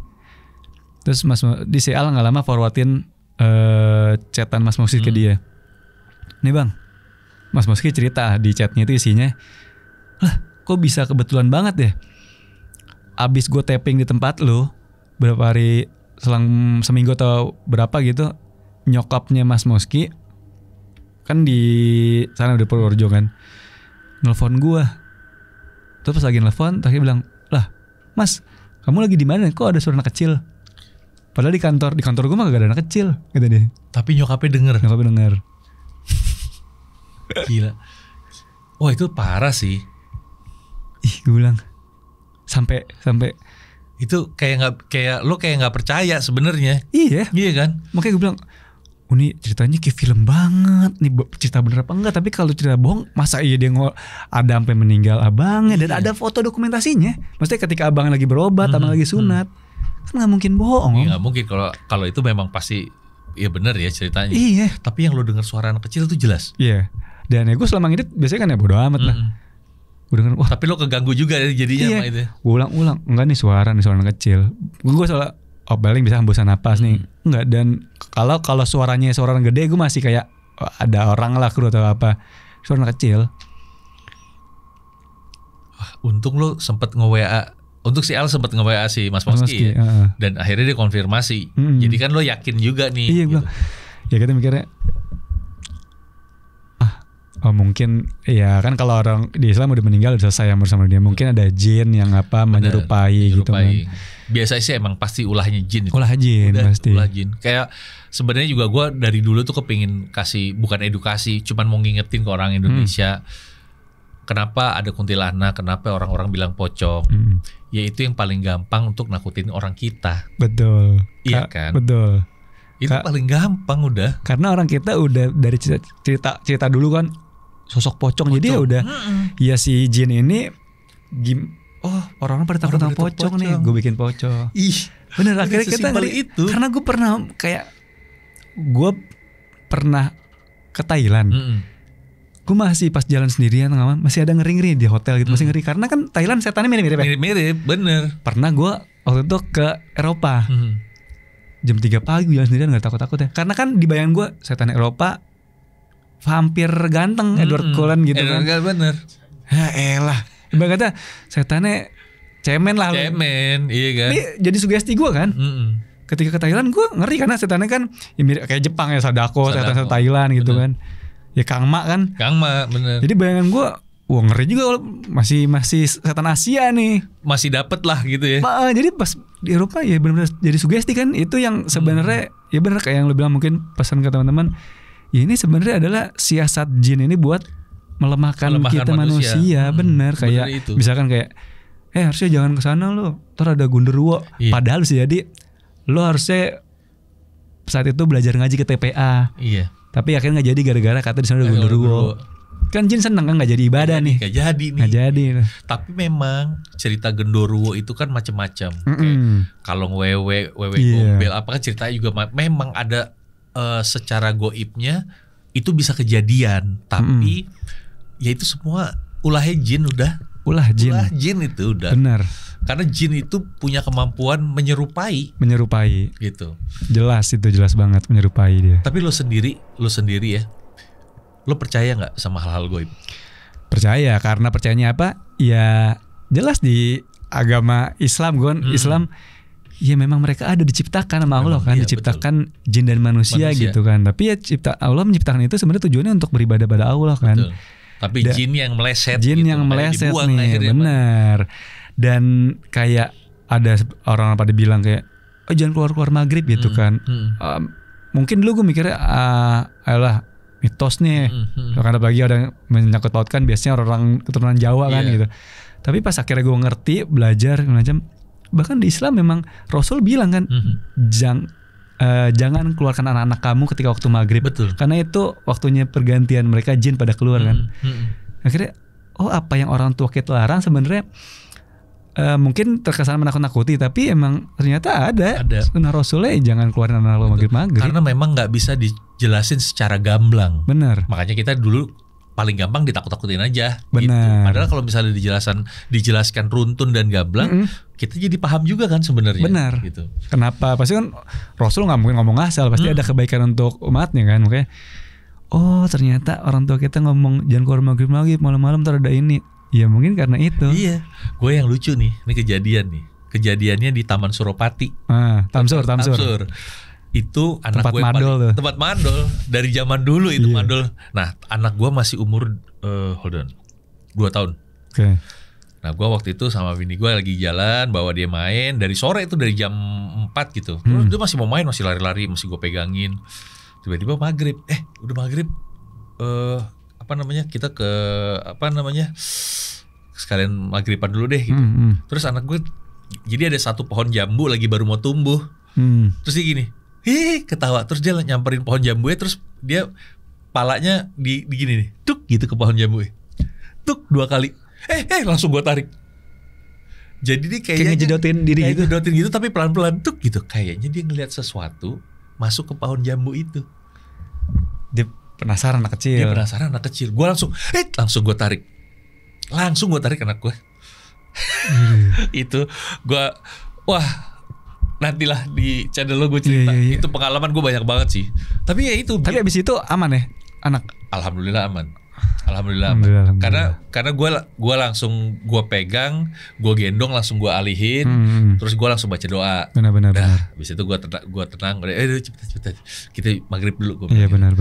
Terus di si Al nggak lama forwardin chatan Mas Moski ke dia. Nih bang, Mas Moski cerita di chatnya itu isinya, lah kok bisa kebetulan banget ya, abis gue tapping di tempat lo berapa hari selang seminggu atau berapa gitu, nyokapnya Mas Moski kan di sana udah Purworejo kan, nelfon gue. Terus pas lagi nelfon terakhir bilang, lah mas kamu lagi di mana, kok ada suara anak kecil? Padahal di kantor gue mah gak ada anak kecil, kata dia. Tapi nyokapnya denger. Gila. Wah itu parah sih. Gue bilang sampai itu kayak nggak percaya sebenarnya. Iya kan. Makanya gue bilang, ini ceritanya kayak film banget. Nih cerita bener apa enggak? Tapi kalau cerita bohong, masa iya dia ada sampai meninggal abangnya dan ada foto dokumentasinya. Maksudnya ketika abang lagi berobat, abang lagi sunat. Kan nggak mungkin bohong. Nggak mungkin kalau itu memang pasti ya benar ya ceritanya. Iya. Tapi yang lo dengar suara anak kecil itu jelas. Iya. Dan ya gue selama ngedit biasanya kan ya bodo amat lah. Gue denger, wah. Tapi lo keganggu juga jadinya sama itu. Gue ulang, enggak nih suara anak kecil. Gue soalnya paling bisa hembusan napas nih. Enggak, dan kalau suaranya suara orang gede gue masih kayak ada orang lah, kru atau apa. Suara anak kecil. Wah, untung lo sempet nge-WA. Untuk si Al sempet nge-WA si Mas Moski ya? Dan akhirnya dia konfirmasi. Jadi kan lo yakin juga nih. Iya gitu. Ya kita mikirnya Oh mungkin ya kan kalau orang di Islam udah meninggal udah selesai yang bersama dia. Mungkin ada jin yang menyerupai gitu kan. Biasanya sih emang pasti ulahnya jin. Ulah jin pasti. Ulah jin. Kayak sebenarnya juga gue dari dulu tuh kepingin kasih bukan edukasi, cuman mau ngingetin ke orang Indonesia. Kenapa ada kuntilanak, kenapa orang-orang bilang pocong. Ya itu yang paling gampang untuk nakutin orang kita. Betul. Iya kan? Betul. Itu paling gampang udah. Karena orang kita udah dari cerita dulu kan sosok pocong. Jadi ya udah ya si jin ini orang-orang pada takut sama pocong nih, gue bikin pocong. Bener akhirnya kita itu. Karena gue pernah ke Thailand. Gue masih pas jalan sendirian masih ada ngeri-ngeri di hotel gitu, masih ngeri karena kan Thailand setannya mirip-mirip ya. Mirip-mirip, bener. Pernah gue waktu itu ke Eropa. Jam 3 pagi jalan sendirian gak takut-takut ya. Karena kan di bayangan gue setan Eropa vampir ganteng Edward Cullen gitu kan. Bener. Ya elah. Ibarat kata setannya cemen lah. Cemen, iya kan. Ini jadi sugesti gue kan. Ketika ke Thailand gue ngeri karena setannya kan ya mirip kayak Jepang ya, Sadako. Setan Thailand gitu kan. Ya Kang Mak kan. Kang Mak bener. Jadi bayangan gue wah ngeri juga masih setan Asia nih. Masih dapet lah gitu ya. Jadi pas di Eropa ya benar-benar jadi sugesti kan. Itu yang sebenarnya ya benar kayak yang lu bilang, mungkin pesan ke teman-teman. Ya ini sebenarnya adalah siasat jin ini buat melemahkan kita manusia. Bener kayak misalkan kayak harusnya jangan ke sana lo, ntar ada gundurwo. Padahal bisa jadi lo harusnya saat itu belajar ngaji ke TPA. Iya. Tapi akhirnya nggak jadi gara-gara kata di sana ada gundurwo. Kan jin seneng kan nggak jadi ibadah nih. Nggak jadi. Tapi memang cerita genderuwo itu kan macam-macam. Kalau wewe gombel, apakah ceritanya juga memang ada secara goibnya itu bisa kejadian. Tapi ya itu semua ulahnya jin udah. Ulah jin itu udah. Benar. Karena jin itu punya kemampuan menyerupai gitu. Jelas banget menyerupai dia. Tapi lo sendiri ya, lo percaya nggak sama hal-hal goib? Percaya, karena percayanya apa? Ya jelas di agama Islam Islam ya memang mereka ada diciptakan sama Allah kan, diciptakan betul. Jin dan manusia gitu kan. Tapi ya Allah menciptakan itu sebenarnya tujuannya untuk beribadah pada Allah kan. Betul. Tapi jin yang meleset nih, benar. Dan kayak ada orang pada bilang kayak jangan keluar maghrib gitu kan. Mungkin dulu gue mikirnya alah mitos nih. Karena bagi ada menyangkut pautkan biasanya orang keturunan Jawa kan gitu. Tapi pas akhirnya gue ngerti, belajar macam, bahkan di Islam memang Rasul bilang kan jangan keluarkan anak-anak kamu ketika waktu maghrib. Betul. Karena itu waktunya pergantian mereka, jin pada keluar kan. Akhirnya apa yang orang tua kita larang sebenarnya mungkin terkesan menakut-nakuti, tapi emang ternyata ada. Sunnah Rasulnya jangan keluarin anak lo maghrib-maghrib. Karena memang nggak bisa dijelasin secara gamblang. Benar. Makanya kita dulu paling gampang ditakut-takutin aja. Benar. Gitu. Padahal kalau misalnya dijelaskan runtun dan gamblang, kita jadi paham juga kan sebenarnya. Benar. Gitu. Kenapa? Pasti kan Rasul nggak mungkin ngomong asal, pasti ada kebaikan untuk umatnya kan. Makanya ternyata orang tua kita ngomong jangan keluar maghrib malam-malam ntar ada ini. Ya mungkin karena itu. Iya. Gue yang lucu nih, ini kejadian nih. Kejadiannya di Taman Suropati. Tamsur. Itu anak tempat gue madol tuh. Tempat madol dari zaman dulu itu madol. Nah, anak gue masih umur 2 tahun. Oke. Nah, gue waktu itu sama bini gue lagi jalan, bawa dia main dari sore itu, dari jam 4 gitu. Terus dia masih mau main, masih lari-lari, masih gue pegangin. Tiba-tiba maghrib, udah maghrib. Kita ke sekalian maghriban dulu deh gitu. Terus anak gue, jadi ada satu pohon jambu lagi baru mau tumbuh. Terus dia gini, ketawa. Terus dia nyamperin pohon jambu, terus dia palanya di gini nih, tuk gitu ke pohon jambu, tuk 2 kali. Langsung gue tarik. Jadi dia kayaknya ngejedotin diri gitu. Ngejedotin gitu tapi pelan-pelan tuk gitu. Kayaknya dia ngelihat sesuatu masuk ke pohon jambu itu. Dia penasaran anak kecil. Gue langsung gue tarik. Langsung gue tarik anak gue. Itu gue, nantilah di channel lo gue cerita. Itu pengalaman gue banyak banget sih. Tapi ya itu. Tapi abis itu aman ya anak? Alhamdulillah aman. Karena gue langsung gue pegang, gue gendong, langsung gue alihin, terus gue langsung baca doa. Benar. Habis itu gue tenang. Cepet kita maghrib dulu. Iya benar.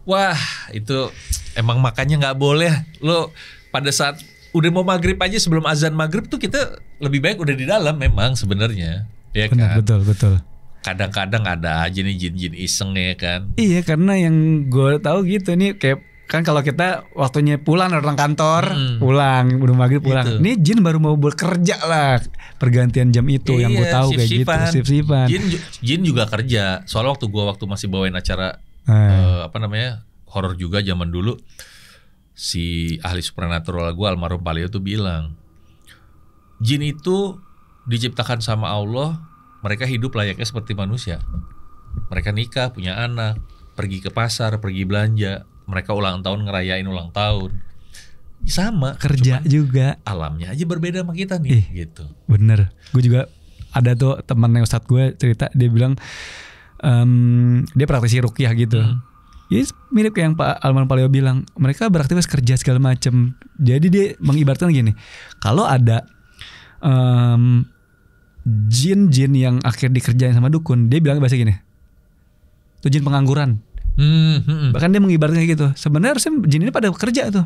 Wah itu Emang makanya nggak boleh lo pada saat udah mau maghrib aja, sebelum azan maghrib tuh kita lebih baik udah di dalam memang sebenarnya, ya benar, kan? betul. Kadang-kadang ada aja nih jin-jin iseng ya kan? Iya, karena yang gue tahu gitu nih, kayak kan kalau kita waktunya pulang orang kantor, pulang udah maghrib pulang. Gitu. Nih jin baru mau bekerja lah, pergantian jam itu yang gue tahu kayak gitu, sip-sipan. Jin juga kerja. Soalnya waktu masih bawain acara horor juga zaman dulu. Si ahli supernatural gue almarhum Paleo tuh bilang, jin itu diciptakan sama Allah, mereka hidup layaknya seperti manusia. Mereka nikah, punya anak, pergi ke pasar, pergi belanja, mereka ulang tahun ngerayain ulang tahun. Sama, kerja juga. Alamnya aja berbeda sama kita nih, gitu. Bener, gue juga ada tuh temannya ustadz gue cerita, dia bilang dia praktisi ruqyah gitu. Ya mirip kayak yang Pak Alman Paleo bilang, mereka beraktivitas kerja segala macam. Jadi dia mengibaratkan gini, kalau ada jin-jin yang akhir dikerjain sama dukun, dia bilang bahasa gini, itu jin pengangguran. Bahkan dia mengibaratkan kayak gitu. Sebenarnya harusnya jin ini pada kerja tuh.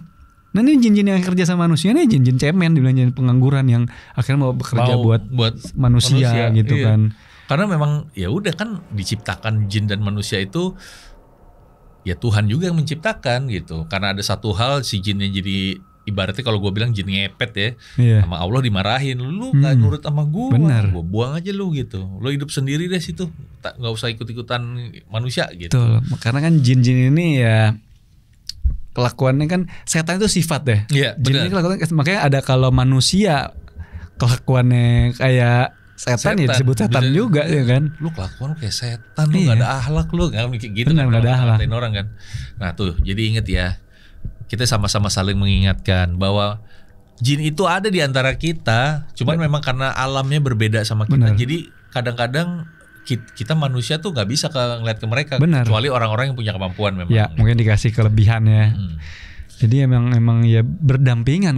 Nah ini jin-jin yang kerja sama manusia nih jin-jin cemen, dibilang jin pengangguran yang akhirnya mau bekerja buat manusia gitu kan. Karena memang ya udah kan diciptakan jin dan manusia itu ya Tuhan juga yang menciptakan gitu. Karena ada satu hal, si jinnya jadi ibaratnya kalau gue bilang jin ngepet ya, sama Allah dimarahin, lu nggak nurut sama gue, gue buang aja lu gitu. Lu hidup sendiri deh situ, nggak usah ikut-ikutan manusia gitu. Betul. Karena kan jin-jin ini ya kelakuannya kan, setan itu sifat deh. Iya, jin ini kelakuannya, makanya ada kalau manusia kelakuannya kayak setan ya disebut setan juga ya kan. Lu kelakuan kayak setan, lu nggak ada akhlak, lu nggak gitu. Benar, nggak ada akhlak orang kan. Nah tuh jadi inget ya, kita sama-sama saling mengingatkan bahwa jin itu ada di antara kita, cuman memang karena alamnya berbeda sama kita. Jadi kadang-kadang kita manusia tuh nggak bisa ngeliat ke mereka. Kecuali orang-orang yang punya kemampuan memang. Ya mungkin dikasih kelebihan ya. Jadi emang ya berdampingan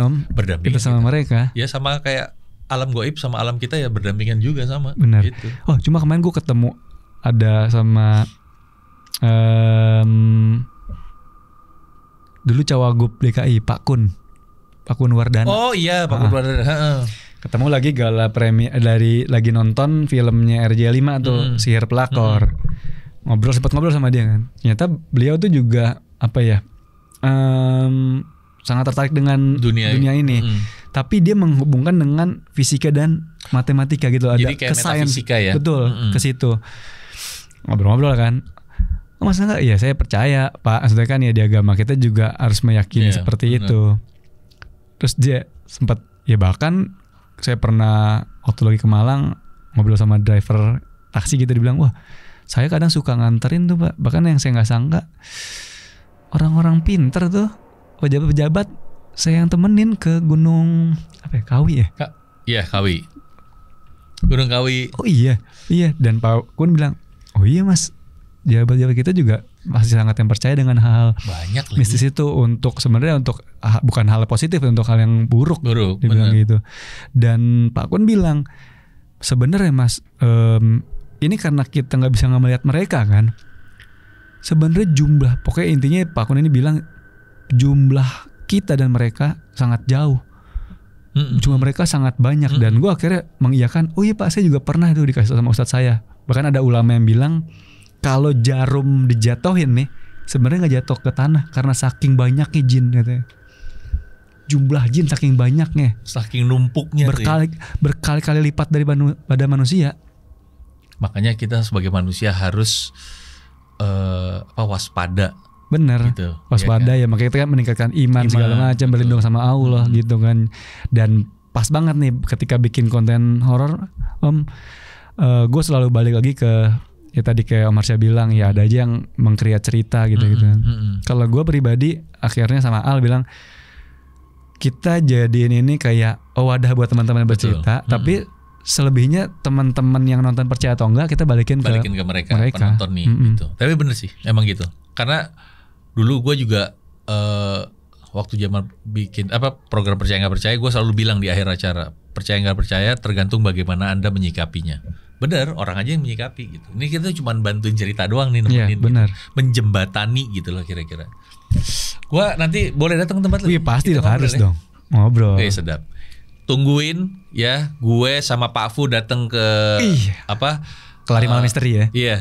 kita sama mereka. Ya sama kayak alam gaib sama alam kita ya berdampingan juga sama. Benar. Gitu. Oh cuma kemarin gue ketemu ada sama dulu Cawagup DKI Pak Kun Wardana. Oh iya Pak Kun Wardana. Ketemu lagi gala premier lagi nonton filmnya RJ5 tuh Sihir Pelakor. Sempat ngobrol sama dia kan. Ternyata beliau tuh juga sangat tertarik dengan dunia ini. Tapi dia menghubungkan dengan fisika dan matematika gitu. Jadi kayak metafisika ya. Betul, ke situ. Ngobrol-ngobrol kan. Oh, masa enggak? Ya saya percaya Pak. Maksudnya kan ya di agama kita juga harus meyakini seperti itu. Terus dia sempat, ya bahkan saya pernah waktu lagi ke Malang ngobrol sama driver taksi gitu, dibilang, wah saya kadang suka nganterin tuh Pak. Bahkan yang saya gak sangka, orang-orang pinter tuh, pejabat-pejabat, saya yang temenin ke Gunung Kawi ya? Iya Kawi, Gunung Kawi. Oh iya. Dan Pak Kun bilang, oh iya mas, jabat-jabat kita juga masih sangat yang percaya dengan hal banyak mistis itu, untuk sebenarnya untuk bukan hal positif, untuk hal yang buruk dibilang gitu. Dan Pak Kun bilang sebenarnya mas, ini karena kita nggak bisa ngelihat mereka kan. Sebenarnya pokoknya intinya Pak Kun ini bilang jumlah kita dan mereka sangat jauh. Cuma mereka sangat banyak. Dan gue akhirnya mengiyakan, oh iya Pak, saya juga pernah tuh dikasih sama ustadz saya. Bahkan ada ulama yang bilang kalau jarum dijatuhin nih, sebenarnya nggak jatuh ke tanah karena saking banyaknya jin katanya. Jumlah jin saking banyaknya, saking numpuknya, berkali-kali lipat daripada manusia. Makanya kita sebagai manusia harus waspada. Bener, gitu, waspada ya, makanya kita kan meningkatkan iman segala macam, berlindung sama Allah gitu kan. Dan pas banget nih ketika bikin konten horor, gue selalu balik lagi ke ya tadi kayak Om Marsha bilang, ya ada aja yang mengkreat cerita gitu kan. Kalau gue pribadi akhirnya sama Al bilang, kita jadiin ini kayak wadah buat teman-teman bercerita, tapi selebihnya teman-teman yang nonton percaya atau enggak, kita balikin ke mereka penonton nih gitu. Tapi bener sih, emang gitu. Karena dulu gue juga waktu zaman bikin program percaya nggak percaya, gue selalu bilang di akhir acara, percaya nggak percaya tergantung bagaimana Anda menyikapinya. Bener, orang aja yang menyikapi gitu. Ini kita cuma bantuin cerita doang nih, nemenin, bener. Menjembatani gitu loh kira-kira. Gua nanti boleh datang ke tempat lu. Iya pasti dong, harus ya? dong. Ngobrol. Sedap. Tungguin ya, gue sama Pak Fu datang ke ke Lari Malam Misteri ya. Iya.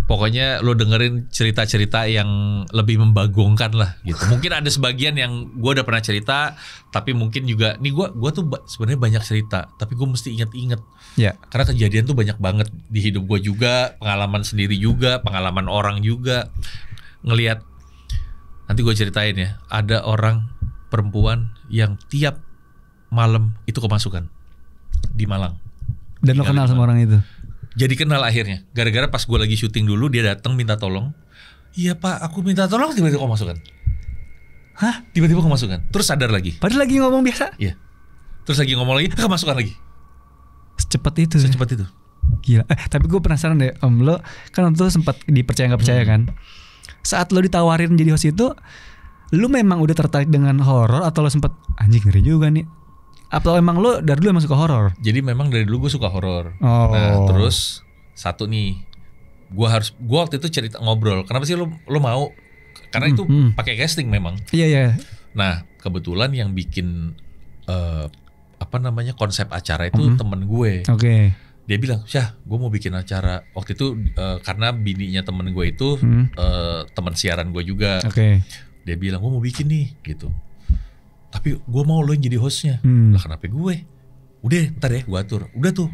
Pokoknya lo dengerin cerita-cerita yang lebih membagongkan lah gitu. Mungkin ada sebagian yang gue udah pernah cerita, tapi mungkin juga nih gue tuh sebenarnya banyak cerita, tapi gue mesti inget-inget. Ya. Karena kejadian tuh banyak banget di hidup gue juga, pengalaman sendiri juga, pengalaman orang juga. Ngelihat, nanti gue ceritain ya, ada orang perempuan yang tiap malam itu kemasukan di Malang. Dan lo kenal sama orang itu? Jadi kenal akhirnya. Gara-gara pas gue lagi syuting dulu, dia datang minta tolong. Iya Pak, aku minta tolong, tiba-tiba kemasukan. Hah? Tiba-tiba kemasukan. Terus sadar lagi. Padahal lagi ngomong biasa? Iya. Terus lagi ngomong lagi, kemasukan lagi. Secepat itu. Secepat itu. Gila. Tapi gue penasaran deh, Om, lo kan waktu itu sempat dipercaya nggak percaya kan? Saat lo ditawarin jadi host itu, lo memang udah tertarik dengan horor atau lo sempat anjing ngeri juga nih? Atau emang lo dari dulu emang suka horor? Jadi memang dari dulu gue suka horor. Oh. Nah terus satu nih, gue waktu itu cerita ngobrol. Kenapa sih lo mau? Karena itu pakai casting memang. Iya. Nah kebetulan yang bikin konsep acara itu temen gue. Oke. Dia bilang, Syah, gue mau bikin acara. Waktu itu karena bininya temen gue itu teman siaran gue juga. Oke. Dia bilang, gue mau bikin nih, gitu. Tapi gue mau lo yang jadi hostnya. Lah kenapa gue? Udah ntar ya gue atur. Udah tuh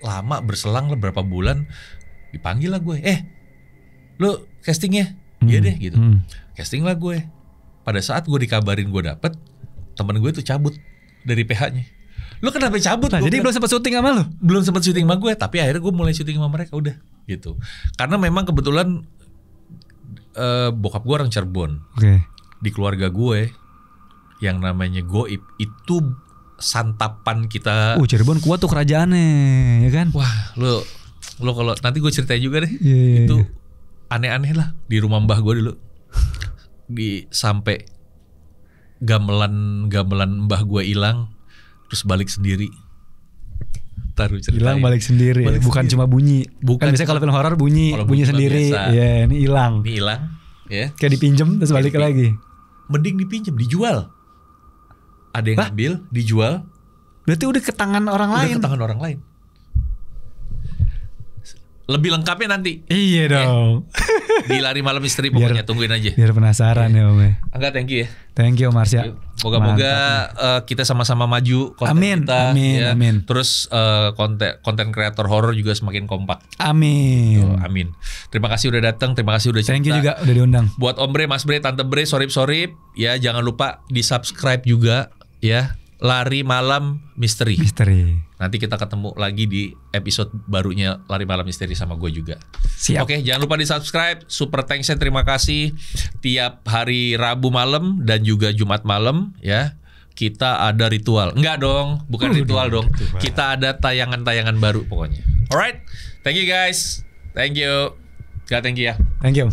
lama berselang lah berapa bulan, dipanggil lah gue. Lo castingnya? Iya deh gitu. Casting lah gue. Pada saat gue dikabarin gue dapet, temen gue tuh cabut dari PH-nya. Lo kenapa cabut? Nah, jadi belum sempat syuting sama lo? Belum sempat syuting sama gue. Tapi akhirnya gue mulai syuting sama mereka. Udah gitu. Karena memang kebetulan bokap gue orang Cirebon. Oke. Di keluarga gue yang namanya goib itu santapan kita. Cirebon kuat tuh kerajaannya, ya kan? Wah, lo kalau nanti gue ceritain juga deh. Yeah. Itu aneh-aneh lah di rumah mbah gue dulu. Sampai gamelan mbah gue hilang, terus balik sendiri. Hilang balik sendiri. Bukan cuma bunyi. Bukan. Kan biasanya kalau film horor bunyi sendiri. Iya, ini hilang. Ya. Kayak dipinjem terus balik lagi. Mending dipinjem, dijual. Ada yang ambil, dijual. Berarti udah ke tangan orang lain. Lebih lengkapnya nanti. Iya dong. Di Lari Malam Misteri pokoknya, tungguin aja. Biar penasaran ya Om. Angga, thank you ya. Thank you Marsha. Moga-moga kita sama-sama maju konten kita. Amin. Terus konten kreator horor juga semakin kompak. Amin. Amin. Terima kasih udah datang, terima kasih udah cerita. Thank you juga udah diundang. Buat Om Bre, Mas Bre, Tante Bre, sorip ya, jangan lupa di-subscribe juga ya. Lari Malam Misteri. Nanti kita ketemu lagi di episode barunya Lari Malam Misteri sama gue juga. Siap. Oke, jangan lupa di-subscribe. Super thanks-nya, terima kasih. Tiap hari Rabu malam dan juga Jumat malam ya. Kita ada ritual. Enggak dong, bukan ritual dong. Kita ada tayangan-tayangan baru pokoknya. Alright. Thank you guys. Thank you. God, thank you ya. Thank you.